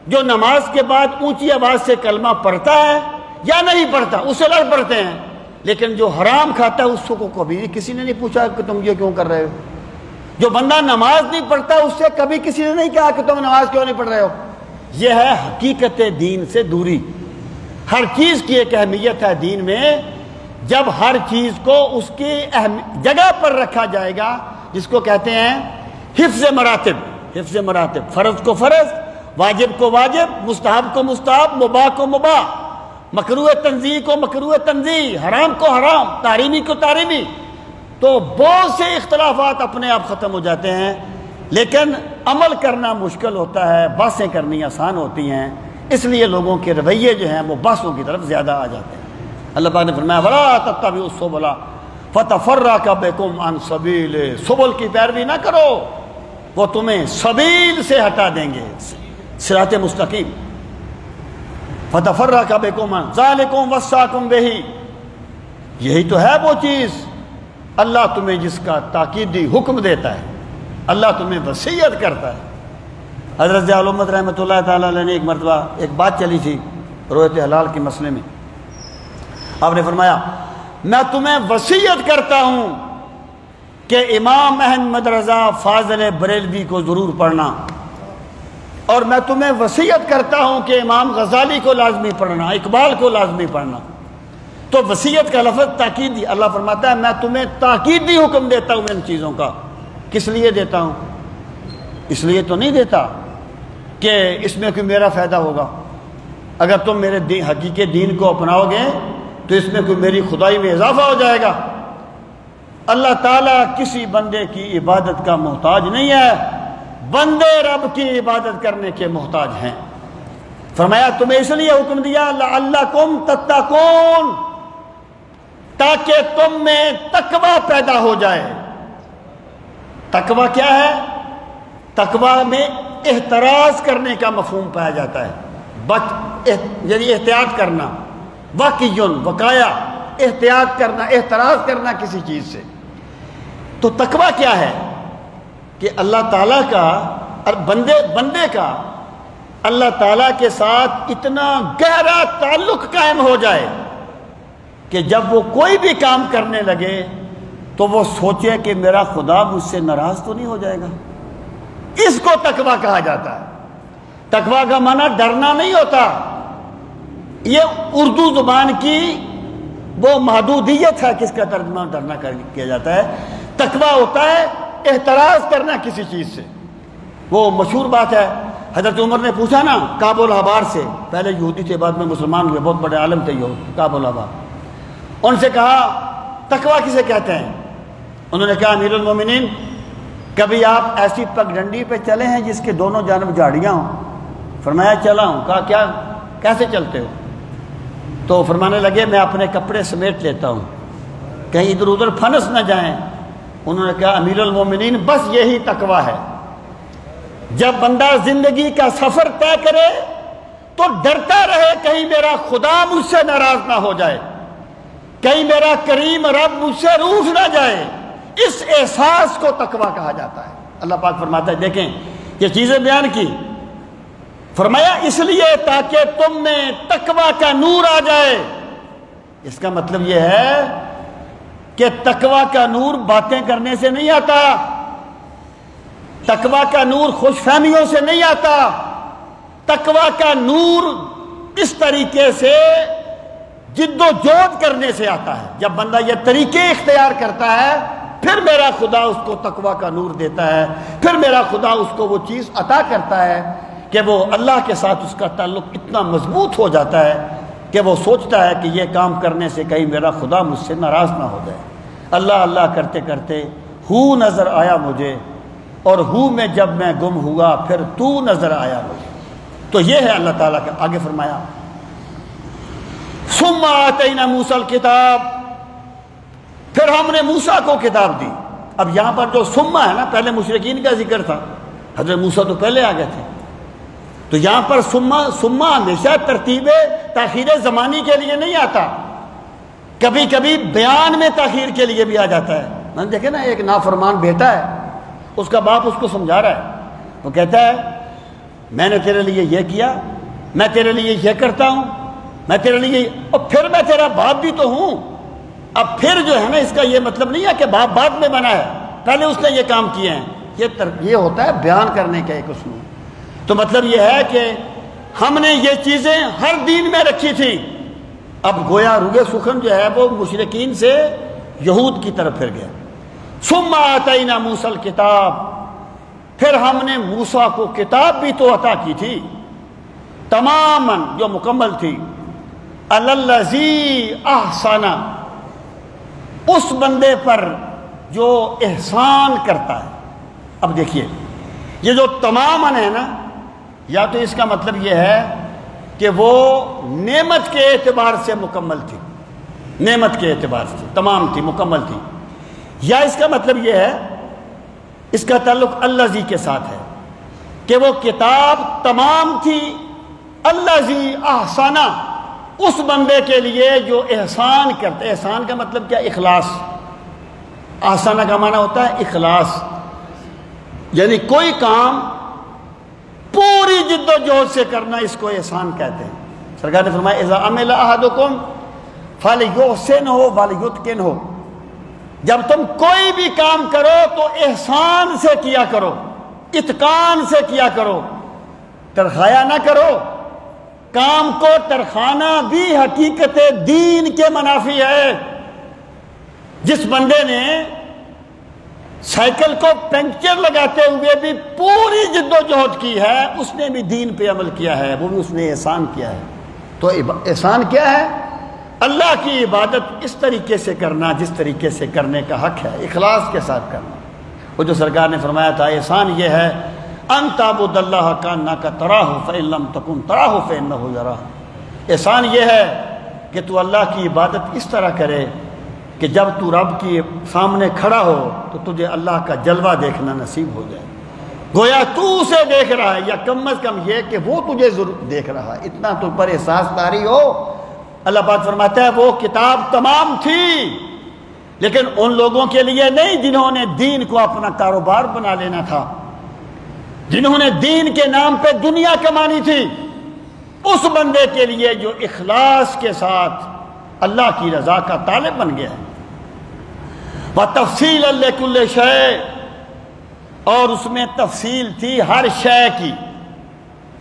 جو نماز کے بعد اونچی آواز سے کلمہ پڑھتا ہے یا نہیں پڑھتا، اسے لڑ پڑتے ہیں، لیکن جو حرام کھاتا ہے اس کو کبھی کسی نے نہیں پوچھا کہ تم یہ کیوں کر رہے ہو۔ جو بندہ نماز نہیں پڑھتا اس سے کبھی کسی نے نہیں کہا کہ تم نماز کیوں نہیں پڑھ رہے ہو۔ یہ ہے حقیقت دین سے دوری۔ ہر چیز کی ایک اہمیت ہے دین میں، جب ہر چیز کو اس کی جگہ پر رکھا جائے گا، جس کو کہتے ہیں حفظ مراتب۔ حفظ مراتب، فرض کو فرض، واجب کو واجب، مستحب کو مستحب، مباح کو مباح، مکروہ تنزیہ کو مکروہ تنزیہ، حرام کو حرام، تحریمی کو تحریمی، تو بہت سے اختلافات اپنے آپ ختم ہو جاتے ہیں۔ لیکن عمل کرنا مشکل ہوتا ہے، بحثیں کرنی آسان ہوتی ہیں، اس لیے لوگوں کے رویے جو ہیں وہ بحثوں کی طرف زیادہ آ جاتے ہیں۔ اللہ پاک نے فرمایا وَلَا تَتَّبِعُوا السُّبُلَ فَتَفَرَّقَ بِكُمْ عَنْ سَبِيلِهِ، سبل کی پیروی نہ کرو، وہ تمہیں سبیل سے ہٹا دیں گے، صراط مستقیم۔ فَتَفَرَّقَ بِكُمْ عَنْ ذَلِكُمْ وَصَّاكُمْ بِهِ، یہی تو ہے وہ چیز اللہ تمہیں جس کا تاکیدی حکم دیتا ہے، اللہ تمہیں وصیت کرتا ہے۔ حضرت ضیاء الامت رحمۃ اللہ تعالیٰ علیہ نے ایک مرتبہ ایک بات چلی تھی رویت حلال کے مسئلے میں، آپ نے فرمایا میں تمہیں وصیت کرتا ہوں کہ امام احمد رضا فاضل بریلوی کو ضرور پڑھنا، اور میں تمہیں وصیت کرتا ہوں کہ امام غزالی کو لازمی پڑھنا، اقبال کو لازمی پڑھنا۔ تو وصیت کا لفظ تاکیدی، اللہ فرماتا ہے میں تمہیں تاکیدی حکم دیتا ہوں ان چیزوں کا۔ کس لیے دیتا ہوں؟ اس لیے تو نہیں دیتا کہ اس میں کوئی میرا فائدہ ہوگا، اگر تم میرے حقیقی دین کو اپناؤ گے تو اس میں کوئی میری خدائی میں اضافہ ہو جائے گا۔ اللہ تعالیٰ کسی بندے کی عبادت کا محتاج نہیں ہے، بندے رب کی عبادت کرنے کے محتاج ہیں۔ فرمایا تمہیں اس لیے حکم دیا لعلکم تتقون، تاکہ تم میں تقوی پیدا ہو جائے۔ تقوی کیا ہے؟ تقوی میں احتراز کرنے کا مفہوم پایا جاتا ہے، یعنی احتیاط کرنا، وقیون وقایا، احتیاط کرنا، احتراز کرنا کسی چیز سے۔ تو تقوی کیا ہے؟ کہ اللہ تعالیٰ کا اور بندے کا اللہ تعالیٰ کے ساتھ اتنا گہرا تعلق قائم ہو جائے کہ جب وہ کوئی بھی کام کرنے لگے تو وہ سوچے کہ میرا خدا مجھ سے ناراض تو نہیں ہو جائے گا۔ اس کو تقوی کہا جاتا ہے۔ تقوی کا معنی ڈرنا نہیں ہوتا، یہ اردو زبان کی وہ محدودیت ہے، کس کا ترجمہ ڈرنا کیا جاتا ہے۔ تقوی ہوتا ہے احتراز کرنا کسی چیز سے۔ وہ مشہور بات ہے، حضرت عمر نے پوچھا نا کعب الاحبار سے، پہلے یہودی تھے بعد میں مسلمان ہوئے، بہت بڑے عالم تھے کعب الاحبار، ان سے کہا تقوی کسے کہتے ہیں؟ انہوں نے کہا امیر المومنین کبھی آپ ایسی پگڈنڈی پہ چلے ہیں جس کے دونوں جانب جھاڑیاں ہوں؟ فرمایا چلا ہوں۔ کہا کیا، کیسے چلتے ہو؟ تو فرمانے لگے میں اپنے کپڑے سمیٹ لیتا ہوں کہیں ادھر ادھر پھنس نہ جائیں۔ انہوں نے کہا امیر المومنین بس یہی تقوی ہے، جب بندہ زندگی کا سفر طے کرے تو ڈرتا رہے کہیں میرا خدا مجھ سے ناراض نہ ہو جائے، کہیں میرا کریم رب مجھ سے روٹھ نہ جائے۔ اس احساس کو تقوی کہا جاتا ہے۔ اللہ پاک فرماتا ہے، دیکھیں یہ چیزیں بیان کی، فرمایا اس لیے تاکہ تم میں تقوی کا نور آ جائے۔ اس کا مطلب یہ ہے کہ تقوی کا نور باتیں کرنے سے نہیں آتا، تقوی کا نور خوش فہمیوں سے نہیں آتا، تقوی کا نور اس طریقے سے جد و جہد کرنے سے آتا ہے۔ جب بندہ یہ طریقے اختیار کرتا ہے پھر میرا خدا اس کو تقوی کا نور دیتا ہے، پھر میرا خدا اس کو وہ چیز عطا کرتا ہے کہ وہ اللہ کے ساتھ اس کا تعلق اتنا مضبوط ہو جاتا ہے کہ وہ سوچتا ہے کہ یہ کام کرنے سے کہیں میرا خدا مجھ سے ناراض نہ ہو جائے۔ اللہ اللہ کرتے کرتے ہو نظر آیا مجھے، اور ہو میں جب میں گم ہوا پھر تو نظر آیا مجھے۔ تو یہ ہے اللہ تعالیٰ کا۔ آگے فرمایا ثم آتینا موسیٰ الکتاب، پھر ہم نے موسیٰ کو کتاب دی۔ اب یہاں پر جو ثم ہے نا، پہلے مشرکین کا ذکر تھا، حضرت موسیٰ تو پہلے آ گئے تھے، تو یہاں پر ثم ہمیشہ ترتیب تاخیر زمانی کے لیے نہیں آتا، کبھی کبھی بیان میں تاخیر کے لیے بھی آ جاتا ہے۔ میں نے دیکھے نا ایک نافرمان بیٹا ہے، اس کا باپ اس کو سمجھا رہا ہے، وہ کہتا ہے میں نے تیرے لیے یہ کیا، میں تیرے لیے یہ کرتا ہوں، میں تیرے لیے، اور پھر میں تیرا باپ بھی تو ہوں۔ اب پھر جو ہے نا اس کا یہ مطلب نہیں ہے کہ باپ بعد میں بنا ہے، پہلے اس نے یہ کام کیے ہیں۔ یہ ہوتا ہے بیان کرنے کا ایک اسلوب۔ تو مطلب یہ ہے کہ ہم نے یہ چیزیں ہر دین میں رکھی تھی۔ اب گویا روئے سخن جو ہے وہ مشرکین سے یہود کی طرف پھر گیا۔ ثم آتینا موسیٰ الکتاب، پھر ہم نے موسیٰ کو کتاب بھی تو عطا کی تھی، تماماً جو مکمل تھی، الذی احسن، اس بندے پر جو احسان کرتا ہے۔ اب دیکھیے یہ جو تماماً ہے نا، یا تو اس کا مطلب یہ ہے کہ وہ نعمت کے اعتبار سے مکمل تھی، نعمت کے اعتبار سے تمام تھی، مکمل تھی، یا اس کا مطلب یہ ہے، اس کا تعلق الذی کے ساتھ ہے کہ وہ کتاب تمام تھی، الذی احسن، اس بندے کے لیے جو احسان کرتے۔ احسان کا مطلب کیا؟ اخلاص۔ احسان کا معنی ہوتا ہے اخلاص، یعنی کوئی کام پوری جد و جہد سے کرنا، اس کو احسان کہتے ہیں۔ سرکار نے فرمایا اذا عمل احدکم فلیحسنہ ولیتقنہ، جب تم کوئی بھی کام کرو تو احسان سے کیا کرو، اتقان سے کیا کرو، ترخایا نہ کرو۔ کام کو ترخانا بھی حقیقت دین کے منافی ہے۔ جس بندے نے سائیکل کو پنکچر لگاتے ہوئے بھی پوری جد و جہد کی ہے، اس نے بھی دین پہ عمل کیا ہے، وہ بھی اس نے احسان کیا ہے۔ تو احسان کیا ہے؟ اللہ کی عبادت اس طریقے سے کرنا جس طریقے سے کرنے کا حق ہے، اخلاص کے ساتھ کرنا۔ وہ جو سرکار نے فرمایا تھا احسان یہ ہے ان تعبد اللہ کانک تراہ فإن لم تکن تراہ فإنہ یراہ۔ احسان یہ ہے کہ تو اللہ کی عبادت اس طرح کرے کہ جب تو رب کی سامنے کھڑا ہو تو تجھے اللہ کا جلوہ دیکھنا نصیب ہو جائے، گویا تو اسے دیکھ رہا ہے، یا کم از کم یہ کہ وہ تجھے ضرور دیکھ رہا ہے، اتنا تو پر احساس طاری ہو۔ اللہ پاک فرماتا ہے وہ کتاب تمام تھی لیکن ان لوگوں کے لیے نہیں جنہوں نے دین کو اپنا کاروبار بنا لینا تھا، جنہوں نے دین کے نام پہ دنیا کمانی تھی، اس بندے کے لیے جو اخلاص کے ساتھ اللہ کی رضا کا طالب بن گیا ہے۔ وَتَفْصِيلًا لِكُلِّ شَيْءٍ، اور اس میں تفصیل تھی ہر شے کی،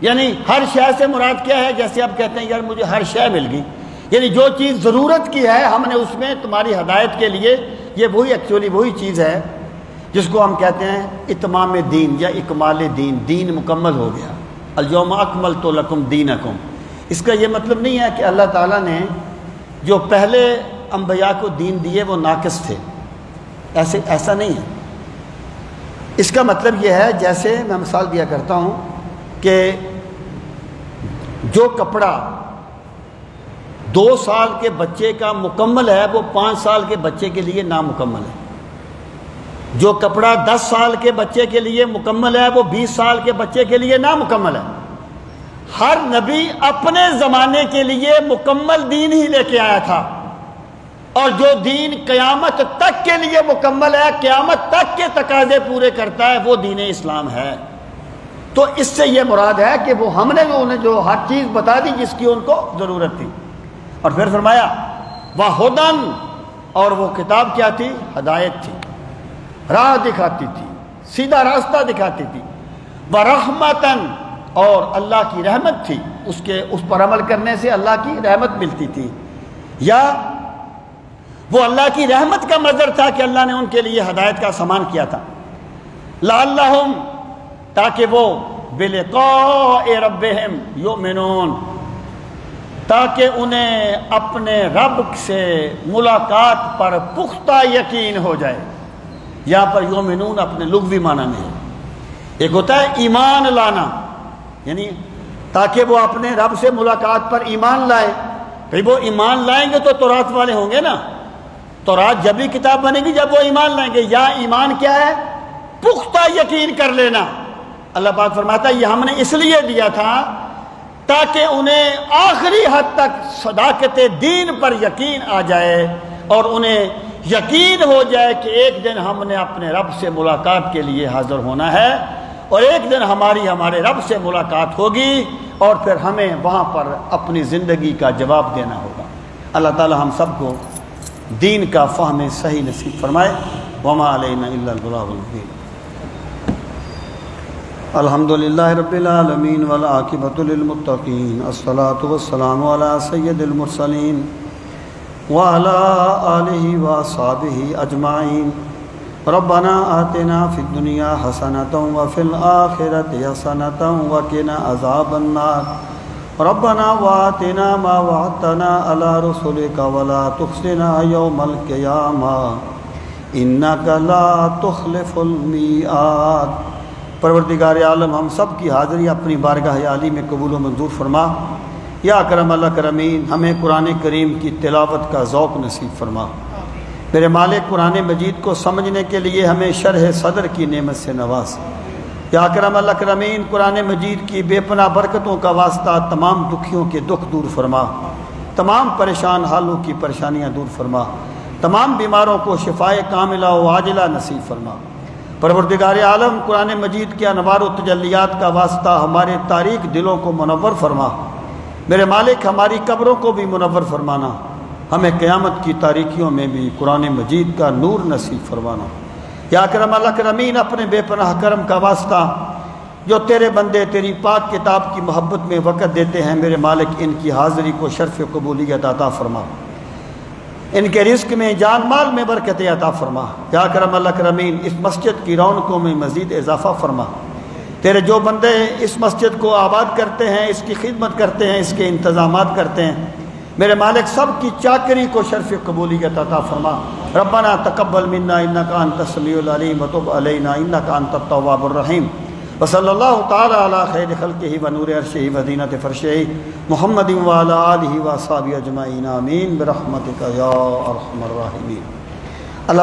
یعنی ہر شے سے مراد کیا ہے؟ جیسے آپ کہتے ہیں یار مجھے ہر شے مل گئی، یعنی جو چیز ضرورت کی ہے ہم نے اس میں تمہاری ہدایت کے لیے، یہ وہی ایکچولی وہی چیز ہے جس کو ہم کہتے ہیں اتمام دین یا اکمال دین، دین مکمل ہو گیا۔ الیوم اکملت لکم دینکم، اس کا یہ مطلب نہیں ہے کہ اللہ تعالیٰ نے جو پہلے انبیاء کو دین دیے وہ ناقص تھے، ایسا نہیں ہے۔ اس کا مطلب یہ ہے، جیسے میں مثال دیا کرتا ہوں کہ جو کپڑا 2 سال کے بچے کا مکمل ہے وہ 5 سال کے بچے کے لیے نامکمل ہے، جو کپڑا 10 سال کے بچے کے لیے مکمل ہے وہ 20 سال کے بچے کے لیے نامکمل ہے۔ ہر نبی اپنے زمانے کے لیے مکمل دین ہی لے کے آیا تھا، اور جو دین قیامت تک کے لیے مکمل ہے، قیامت تک کے تقاضے پورے کرتا ہے، وہ دین اسلام ہے۔ تو اس سے یہ مراد ہے کہ وہ ہم نے انہیں جو ہر چیز بتا دی جس کی ان کو ضرورت تھی۔ اور پھر فرمایا وَہُدًى، اور وہ کتاب کیا تھی؟ ہدایت تھی، راہ دکھاتی تھی، سیدھا راستہ دکھاتی تھی۔ وَرَحْمَةً، اور اللہ کی رحمت تھی، اس پر عمل کرنے سے اللہ کی رحمت ملتی تھی، یا وہ اللہ کی رحمت کا مظہر تھا کہ اللہ نے ان کے لیے ہدایت کا سامان کیا تھا۔ لعلہم، تاکہ وہ بلقاء ربہم یؤمنون، تاکہ انہیں اپنے رب سے ملاقات پر پختہ یقین ہو جائے۔ یہاں پر یؤمنون اپنے لغوی معنی میں ہے، ایک ہوتا ہے ایمان لانا، یعنی تاکہ وہ اپنے رب سے ملاقات پر ایمان لائے۔ بھئی وہ ایمان لائیں گے تو تورات والے ہوں گے نا، تورات جب بھی کتاب بنے گی جب وہ ایمان لائیں گے۔ یا ایمان کیا ہے؟ پختہ یقین کر لینا۔ اللہ پاک فرماتا ہے یہ ہم نے اس لیے دیا تھا تاکہ انہیں آخری حد تک صداقت دین پر یقین آ جائے، اور انہیں یقین ہو جائے کہ ایک دن ہم نے اپنے رب سے ملاقات کے لیے حاضر ہونا ہے، اور ایک دن ہمارے رب سے ملاقات ہوگی، اور پھر ہمیں وہاں پر اپنی زندگی کا جواب دینا ہوگا۔ اللہ تعالی ہم سب کو دین کا فہم صحیح نصیب فرمائے۔ وما علینا الا البلاغ المبین۔ الحمدللہ رب العالمین والعاقبۃ للمتقین، الصلاۃ والسلام علی سید المرسلین وعلی آلہ واصحابہ اجمعین۔ ربنا آتنا فی الدنیا حسنۃ وفی الآخرۃ حسنۃ وقنا عذاب النار۔ ربنا وآتنا ما وعدتنا علی رسلک ولا تخزنا یوم القیامہ انک لا تخلف المیعاد۔ پروردگار عالم ہم سب کی حاضری اپنی بارگاہ عالی میں قبول و منظور فرما۔ یا اکرم الاکرمین، ہمیں قرآن کریم کی تلاوت کا ذوق نصیب فرما۔ میرے مالک، قرآن مجید کو سمجھنے کے لیے ہمیں شرح صدر کی نعمت سے نواز۔ یا اکرم الاکرمین، قرآن مجید کی بے پناہ برکتوں کا واسطہ تمام دکھیوں کے دکھ دور فرما، تمام پریشان حالوں کی پریشانیاں دور فرما، تمام بیماروں کو شفائے کاملہ و عاجلہ نصیب فرما۔ پروردگار عالم، قرآن مجید کے انوار و تجلیات کا واسطہ ہمارے تاریک دلوں کو منور فرما۔ میرے مالک، ہماری قبروں کو بھی منور فرمانا، ہمیں قیامت کی تاریکیوں میں بھی قرآن مجید کا نور نصیب فرمانا۔ یا اکرم الاکرمین، اپنے بے پناہ کرم کا واسطہ جو تیرے بندے تیری پاک کتاب کی محبت میں وقت دیتے ہیں، میرے مالک ان کی حاضری کو شرف قبولیت عطا فرما، ان کے رزق میں جان مال میں برکت عطا فرما۔ یا اکرم الاکرمین، اس مسجد کی رونقوں میں مزید اضافہ فرما۔ تیرے جو بندے اس مسجد کو آباد کرتے ہیں، اس کی خدمت کرتے ہیں، اس کے انتظامات کرتے ہیں، میرے مالک سب کی چاکری کو شرف قبولیت عطا فرما۔ ربنا تقبل منا انک انت السمیع العلیم وتب علینا انک انت التواب الرحیم۔ وصلی اللہ تعالی علی خیر خلقہ ونور عرشہ وزینۃ فرشہ محمد وعلی آلہ واصحابہ اجمعین، آمین برحمتک یا ارحم الراحمین۔ اللہ